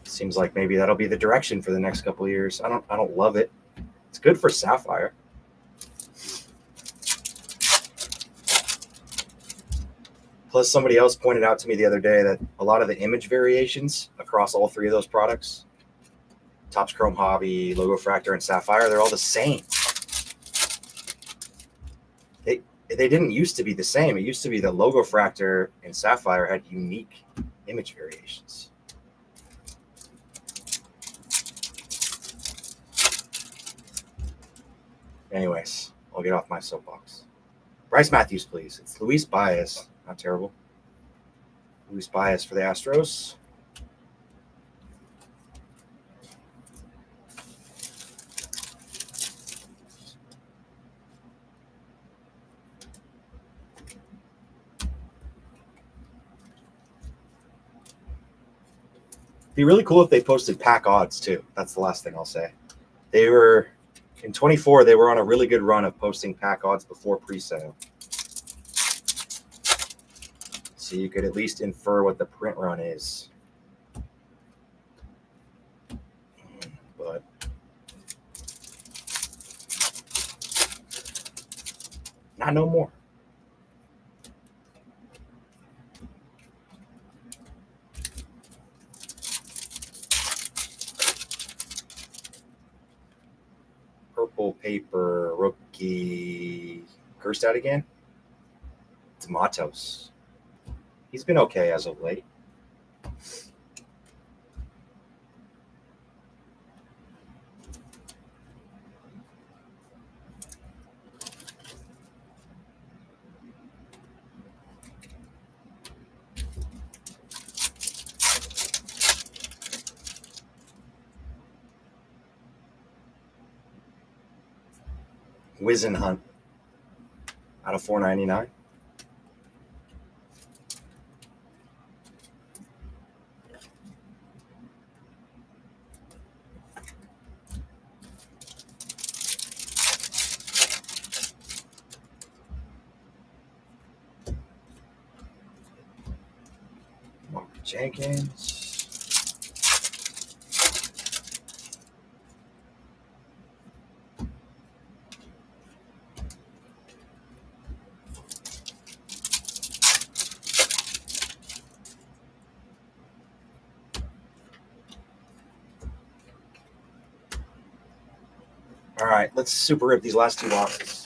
Seems like maybe that'll be the direction for the next couple of years. I don't love it. It's good for Sapphire. Plus, somebody else pointed out to me the other day that a lot of the image variations across all three of those products, Topps Chrome Hobby, Logo Fractor, and Sapphire, they're all the same. They didn't used to be the same. It used to be that Logo Fractor and Sapphire had unique image variations. Anyways, I'll get off my soapbox. Bryce Matthews, please. It's Luis Baez. Not terrible. Luis Baez for the Astros. Be really cool if they posted pack odds too. That's the last thing I'll say. They were in 24. They were on a really good run of posting pack odds before pre-sale, so you could at least infer what the print run is. But not no more. Purple paper rookie. Cursed out again? It's Matos. He's been okay as of late. Wizen Hunt out of 499. Mark Jenkins. All right, let's super rip these last two boxes.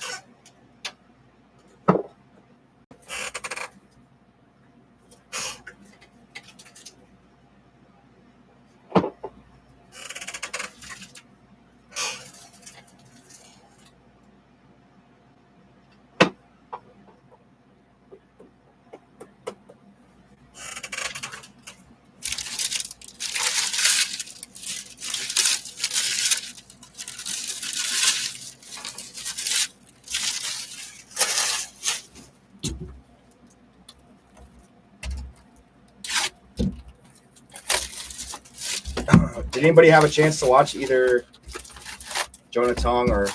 Did anybody have a chance to watch either Jonah Tong or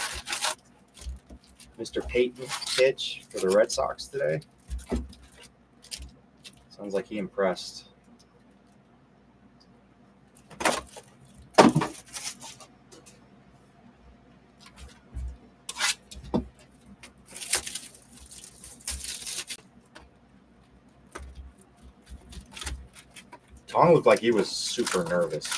Mr. Payton pitch for the Red Sox today? Sounds like he impressed. Tong looked like he was super nervous.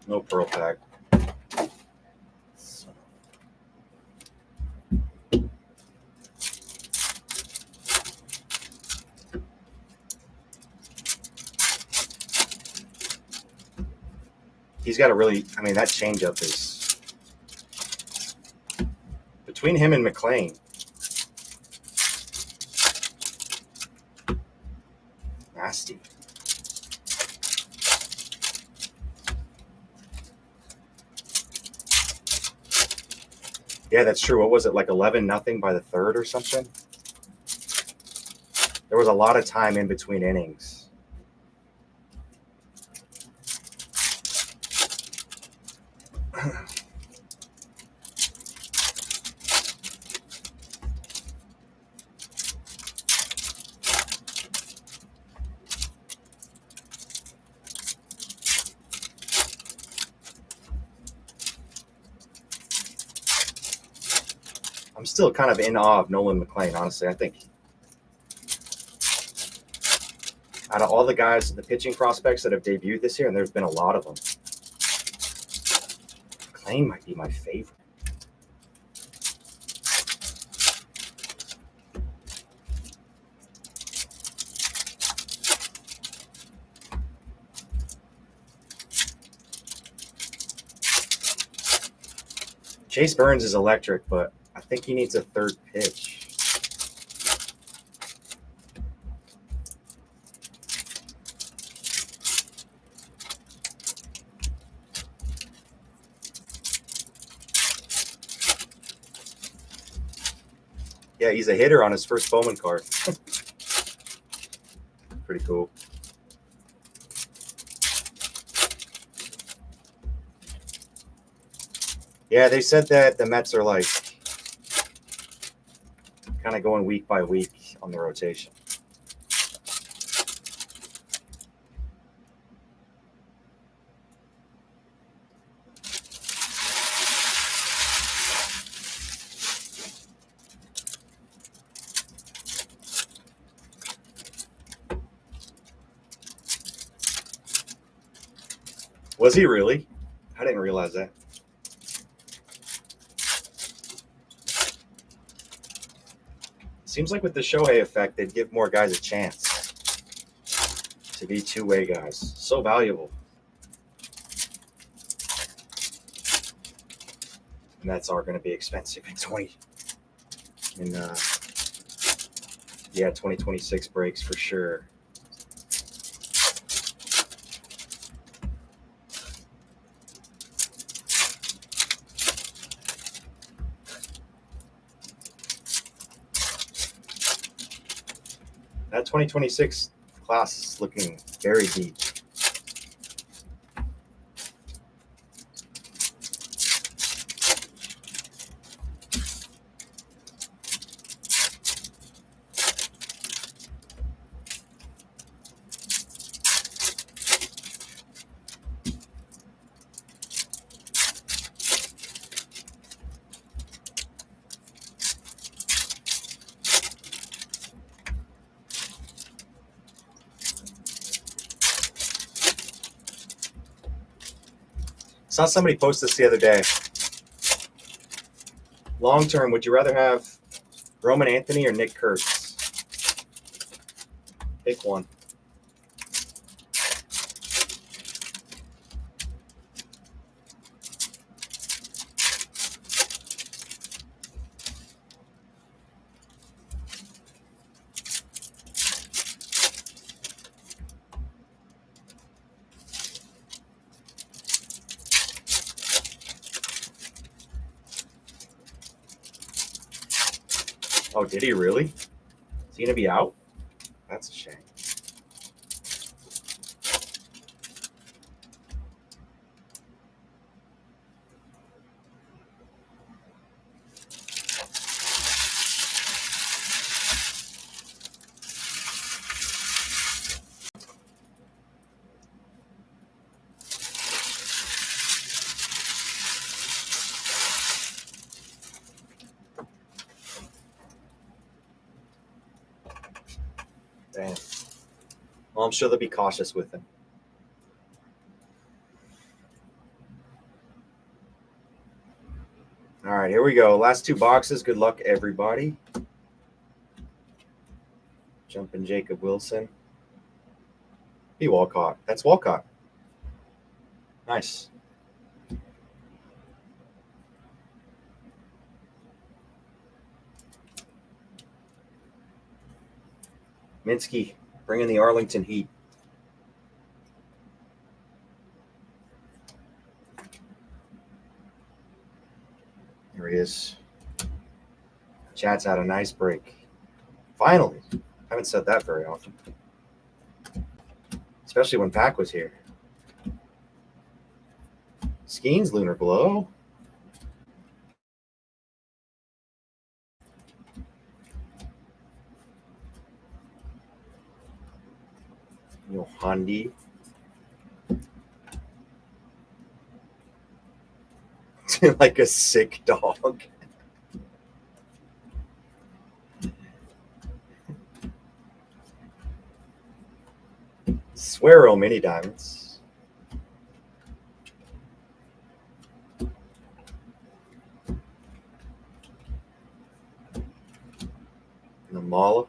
No pearl pack. He's got a really, I mean, that changeup is between him and McLean. Nasty. Yeah, that's true. What was it, like 11-0 by the third or something? There was a lot of time in between innings. I'm still kind of in awe of Nolan McLean, honestly. I think out of all the guys, the pitching prospects that have debuted this year, and there's been a lot of them, McLean might be my favorite. Chase Burns is electric, but I think he needs a third pitch. Yeah, he's a hitter on his first Bowman card. Pretty cool. Yeah, they said that the Mets are like kind of going week by week on the rotation. Was he really? I didn't realize that. Seems like with the Shohei effect, they'd give more guys a chance to be two-way guys. So valuable. And that's all going to be expensive in 2026 breaks for sure. That 2026 class is looking very deep. Saw somebody post this the other day. Long term, would you rather have Roman Anthony or Nick Kurtz? Pick one. Oh, did he really? Is he going to be out? That's a shame. Well, I'm sure they'll be cautious with him. All right, here we go. Last two boxes. Good luck, everybody. Jumping Jacob Wilson. Be Walcott. That's Walcott. Nice. Minsky bringing the Arlington Heat. Here he is. Chad's had a nice break. Finally. Haven't said that very often. Especially when Pac was here. Skeens, Lunar Glow. Yohandi. Like a sick dog. Swearo mini diamonds. Namala.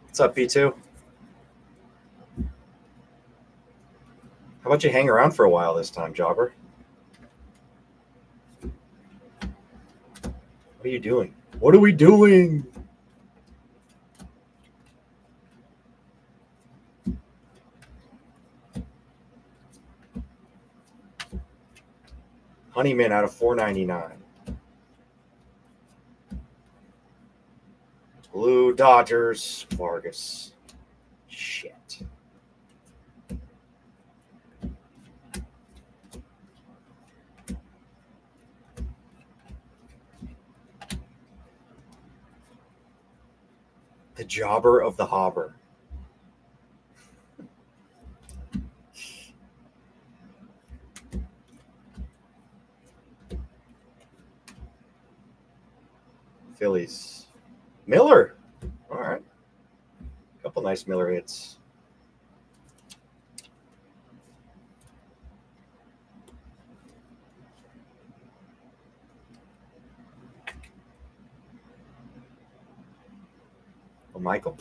What's up, P2? How about you hang around for a while this time, Jobber? What are you doing? What are we doing? Honeyman out of $4.99. Blue Dodgers, Vargas. Shit. The Jobber of the Hobber. Phillies. Miller. All right. Couple nice Miller hits. Oh, Michael.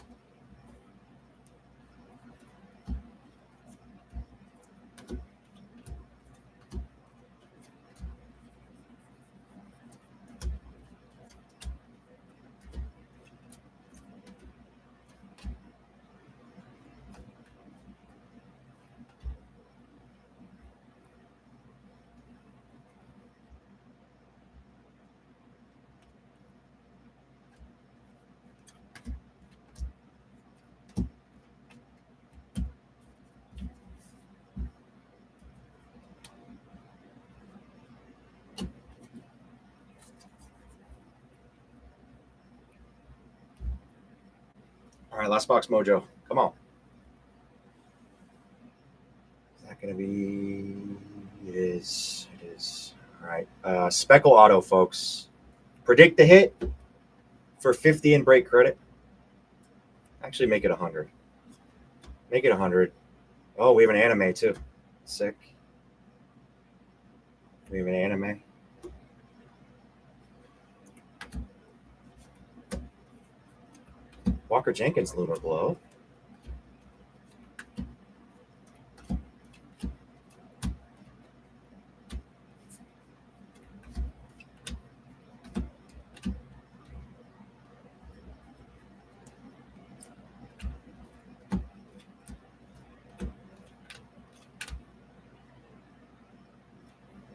All right, last box mojo. Come on. Is that going to be? It is. It is. All right. Speckle Auto, folks. Predict the hit for 50 and break credit. Actually, make it 100. Make it 100. Oh, we have an anime, too. Sick. We have an anime. Walker Jenkins, Lunar Glow.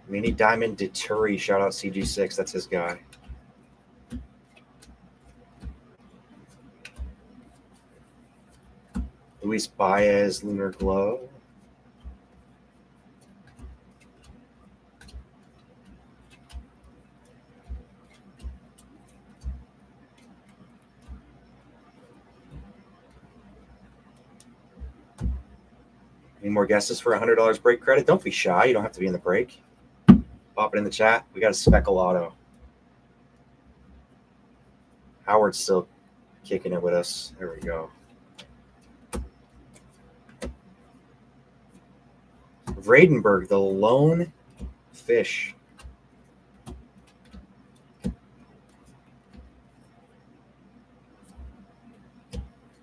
Mini Diamond Deturi. Shout out CG6. That's his guy. Luis Baez, Lunar Glow. Any more guesses for $100 break credit? Don't be shy. You don't have to be in the break. Pop it in the chat. We got a speckle auto. Howard's still kicking it with us. There we go. Vradenberg, the lone fish.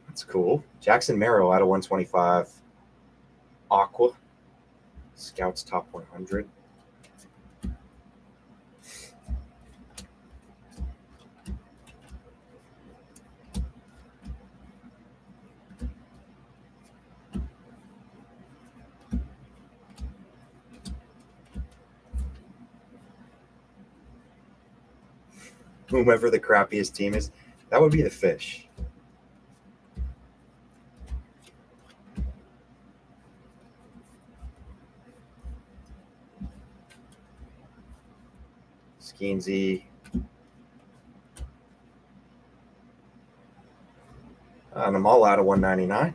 That's cool. Jackson Merrill out of 125. Aqua. Scouts top 100. Whomever the crappiest team is, that would be the fish. Skeensy. And I'm all out of 199.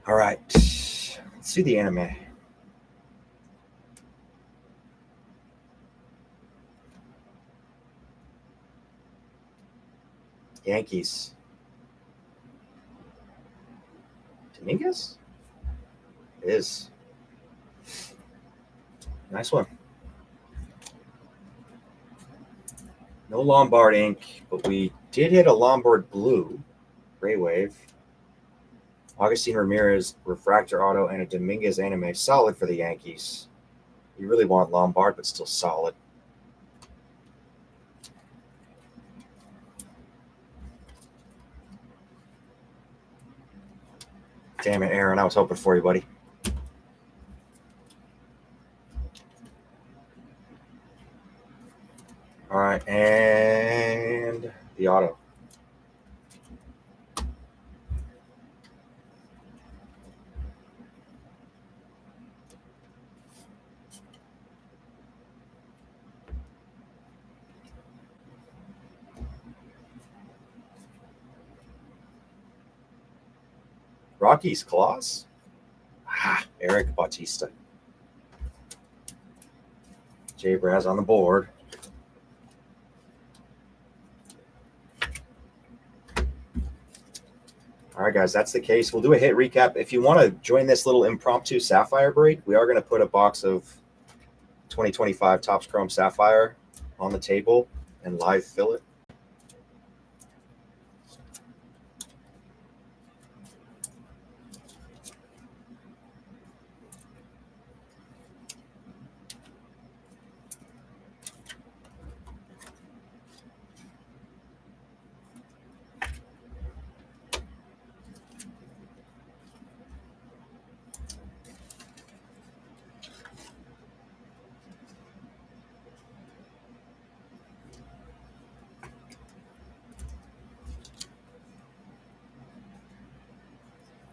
All right. Let's see the anime. Yankees. Dominguez? It is. Nice one. No Lombard ink, but we did hit a Lombard blue. Gray wave. Augustine Ramirez, refractor auto, and a Dominguez anime. Solid for the Yankees. You really want Lombard, but still solid. Damn it, Aaron. I was hoping for you, buddy. All right, and the auto. Rockies claws. Eric Bautista. Jay Braz on the board. All right, guys, that's the case. We'll do a hit recap. If you want to join this little impromptu Sapphire break, we are going to put a box of 2025 Topps Chrome Sapphire on the table and live fill it.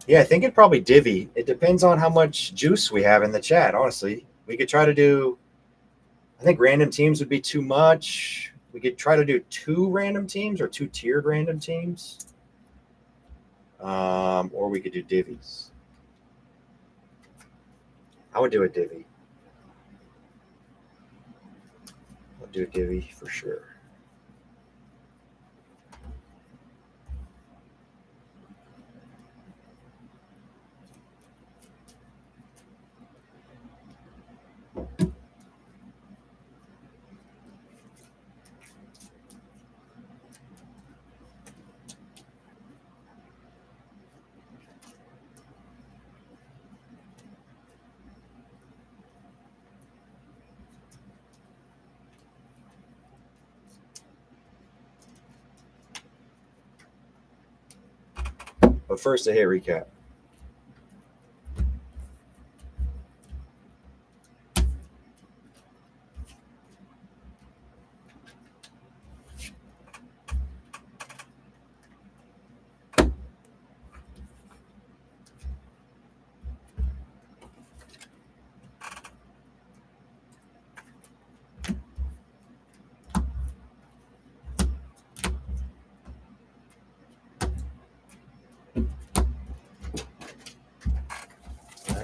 Yeah, I think it'd probably divvy. It depends on how much juice we have in the chat, honestly. We could try to do, I think random teams would be too much. We could try to do 2 random teams or 2 tiered random teams. Or we could do divvies. I would do a divvy. I'll do a divvy for sure. But first, a hit recap.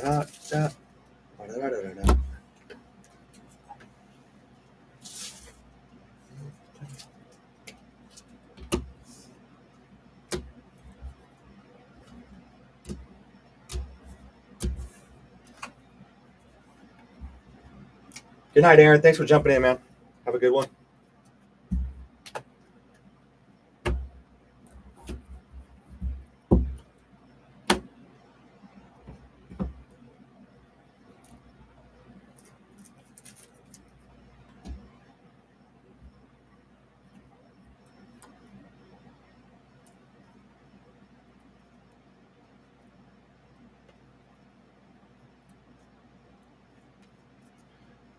Ba-da-da-da. Ba-da-da-da-da. Good night, Aaron. Thanks for jumping in, man. Have a good one.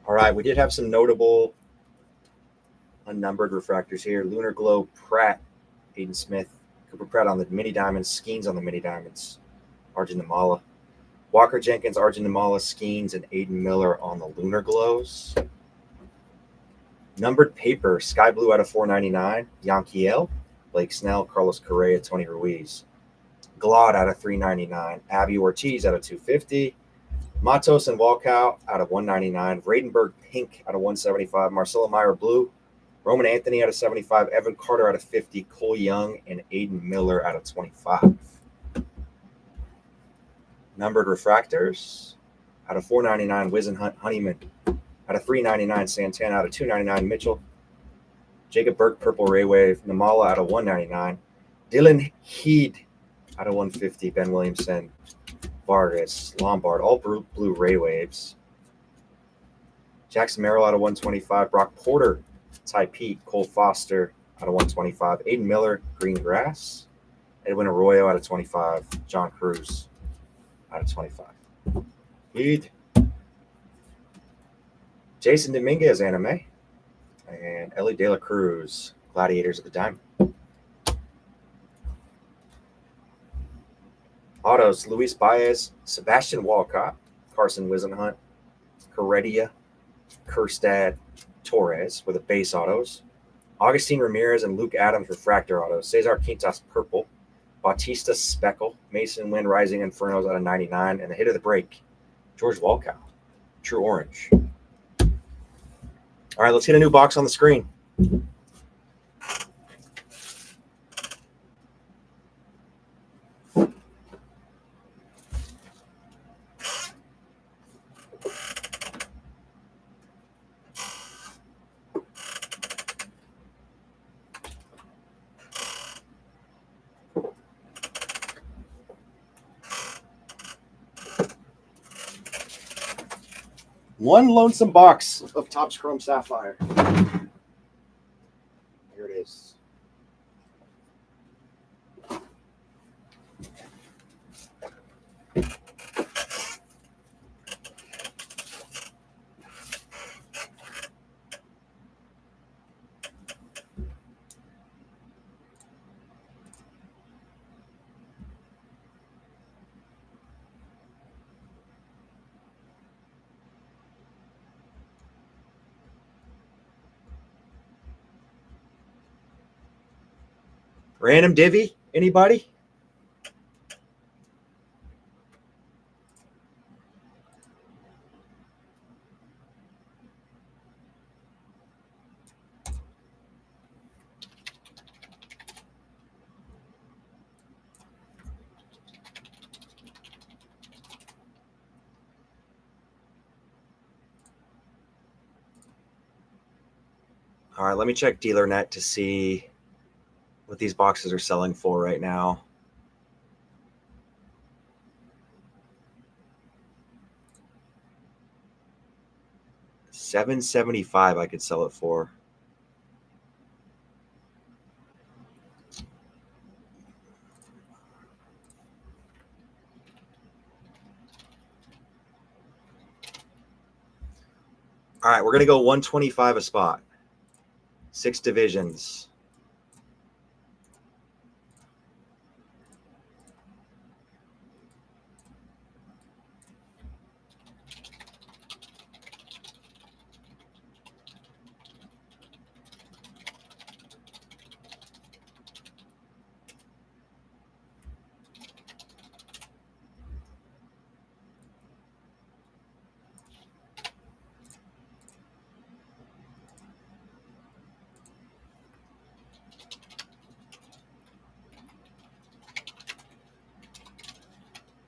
All right, we did have some notable unnumbered refractors here. Lunar Glow, Pratt, Aiden Smith, Cooper Pratt on the mini diamonds, Skeens on the mini diamonds, Arjun Namala, Walker Jenkins, Arjun Namala, Skeens, and Aiden Miller on the Lunar Glows. Numbered paper, Sky Blue out of 499, Yankiel, Blake Snell, Carlos Correa, Tony Ruiz. Glad out of 399, Abby Ortiz out of 250, Matos and Walkout out of 199, Radenberg Pink out of 175, Marcelo Meyer Blue, Roman Anthony out of 75, Evan Carter out of 50, Cole Young and Aiden Miller out of 25. Numbered refractors out of 499, Wizen Hunt Honeyman out of 399, Santana out of 299, Mitchell, Jacob Burke Purple Ray Wave, Namala out of 199, Dylan Heed out of 150, Ben Williamson, Vargas, Lombard, all blue Ray Waves. Jackson Merrill out of 125, Brock Porter, Ty Pete, Cole Foster out of 125, Aiden Miller, Green Grass, Edwin Arroyo out of 25, John Cruz out of 25. Heed. Jason Dominguez, Anime, and Ellie De La Cruz, Gladiators of the Diamond. Autos, Luis Baez, Sebastian Walcott, Carson Wisenhunt, Heredia, Kerstad, Torres with the base autos. Augustine Ramirez and Luke Adams refractor autos. Cesar Quintas purple. Bautista Speckle, Mason Lynn Rising Infernos out of 99. And the hit of the break, George Walkout, true orange. All right, let's get a new box on the screen. One lonesome box of Topps Chrome Sapphire. Here it is. Random divvy? Anybody? All right, let me check DealerNet to see what these boxes are selling for right now. $775 I could sell it for. All right, we're going to go 125 a spot. 6 divisions.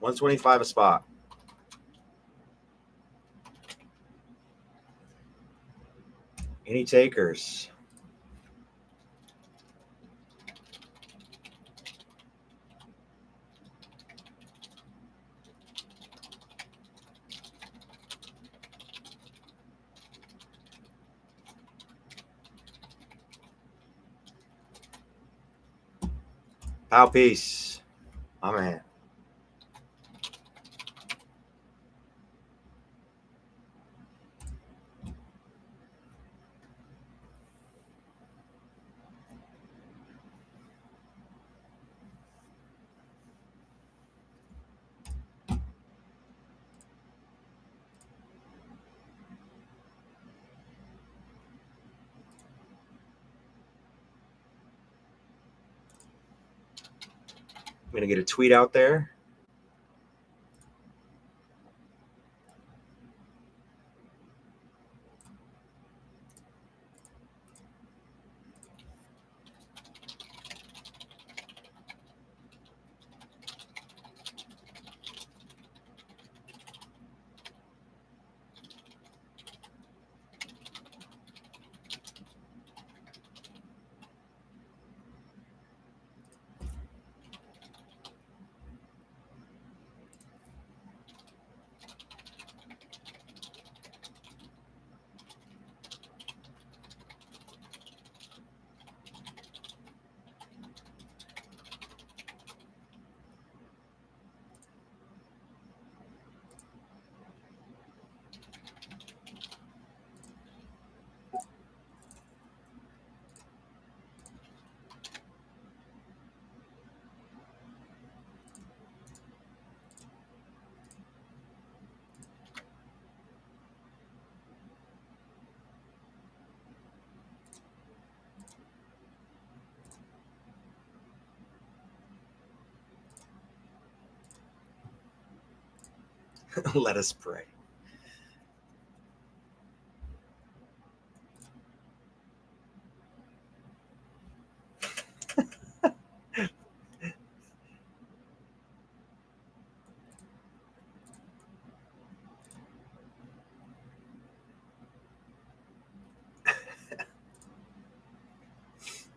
125 a spot. Any takers? Pow piece. My man. I'm going to get a tweet out there. Let us pray.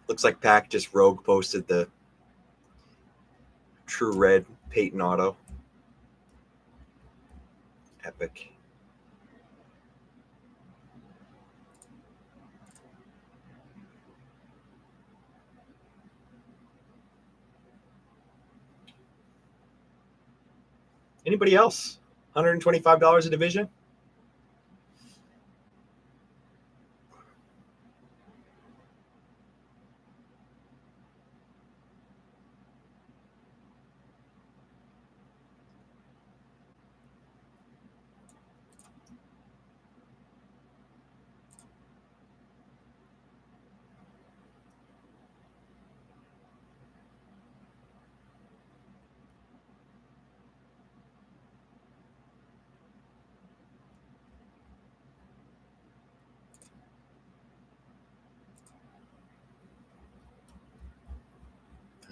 Looks like Pack just rogue posted the True Red Peyton Auto. Epic. Anybody else? $125 a division?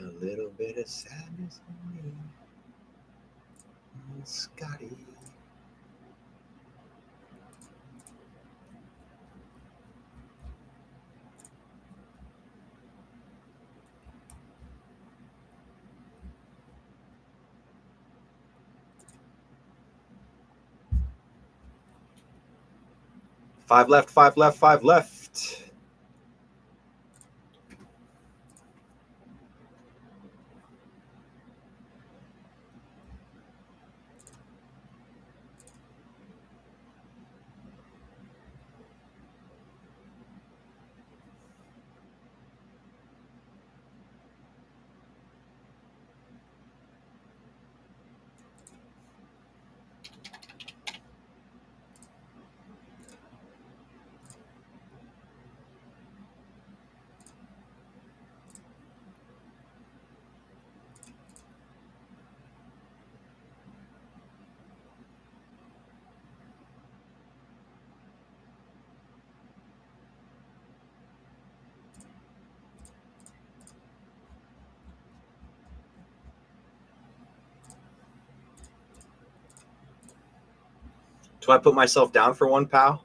A little bit of sadness in me, Scotty. Five left, five left, five left. Do I put myself down for one, pal?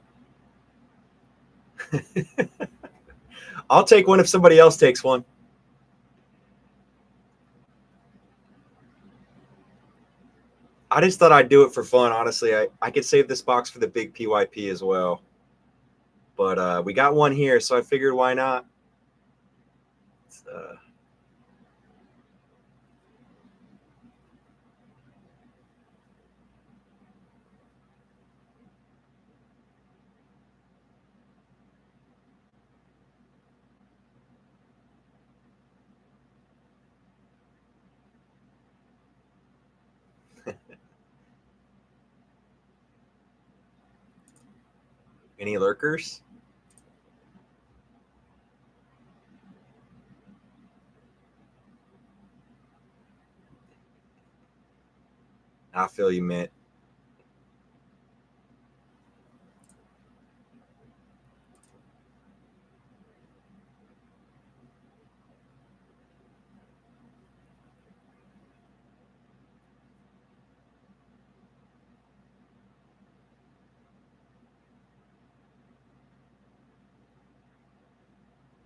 I'll take one if somebody else takes one. I just thought I'd do it for fun, honestly. I could save this box for the big PYP as well. But we got one here, so I figured why not? Any lurkers? I feel you, Mint.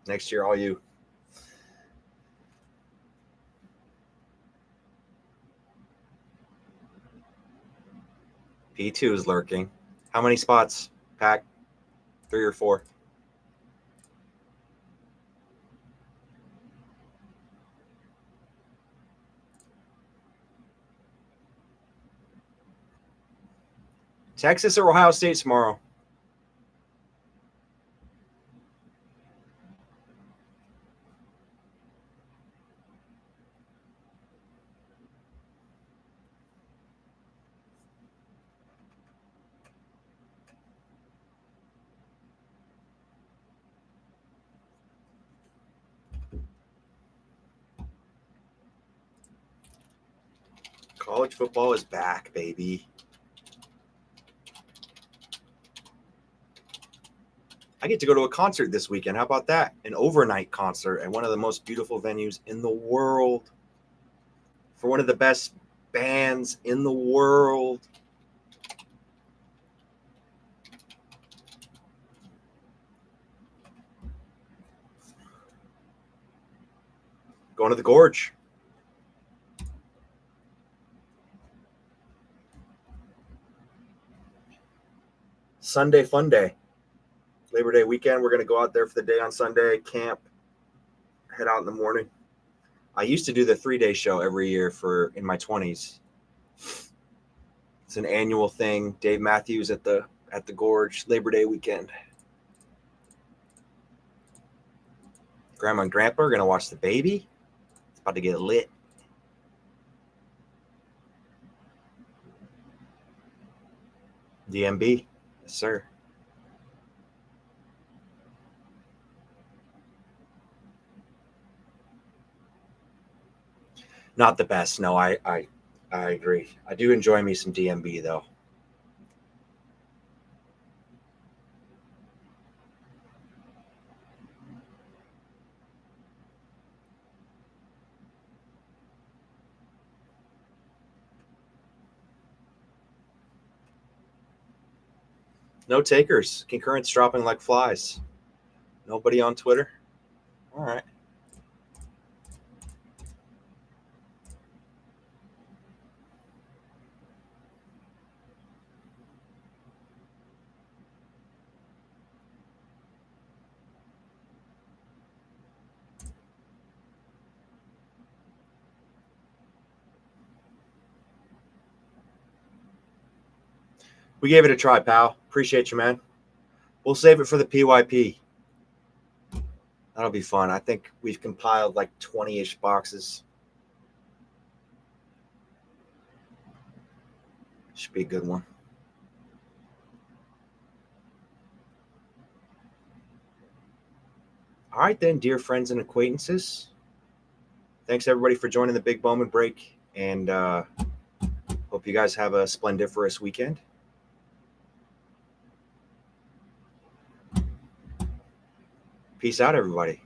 Next year, all you. P2 is lurking. How many spots? Pack 3 or 4? Texas or Ohio State tomorrow? College football is back, baby. I get to go to a concert this weekend. How about that? An overnight concert at one of the most beautiful venues in the world for one of the best bands in the world. Going to the Gorge. Sunday fun day. Labor Day weekend. We're going to go out there for the day on Sunday, camp, head out in the morning. I used to do the 3-day show every year in my 20s. It's an annual thing. Dave Matthews at the Gorge, Labor Day weekend. Grandma and Grandpa are going to watch the baby. It's about to get lit. DMB. Yes, sir. Not the best. No, I agree. I do enjoy me some DMB, though. No takers. Concurrents dropping like flies. Nobody on Twitter? All right. We gave it a try, pal. Appreciate you, man. We'll save it for the PYP. That'll be fun. I think we've compiled like 20-ish boxes. Should be a good one. All right, then, dear friends and acquaintances. Thanks, everybody, for joining the Big Bowman break. And hope you guys have a splendiferous weekend. Peace out, everybody.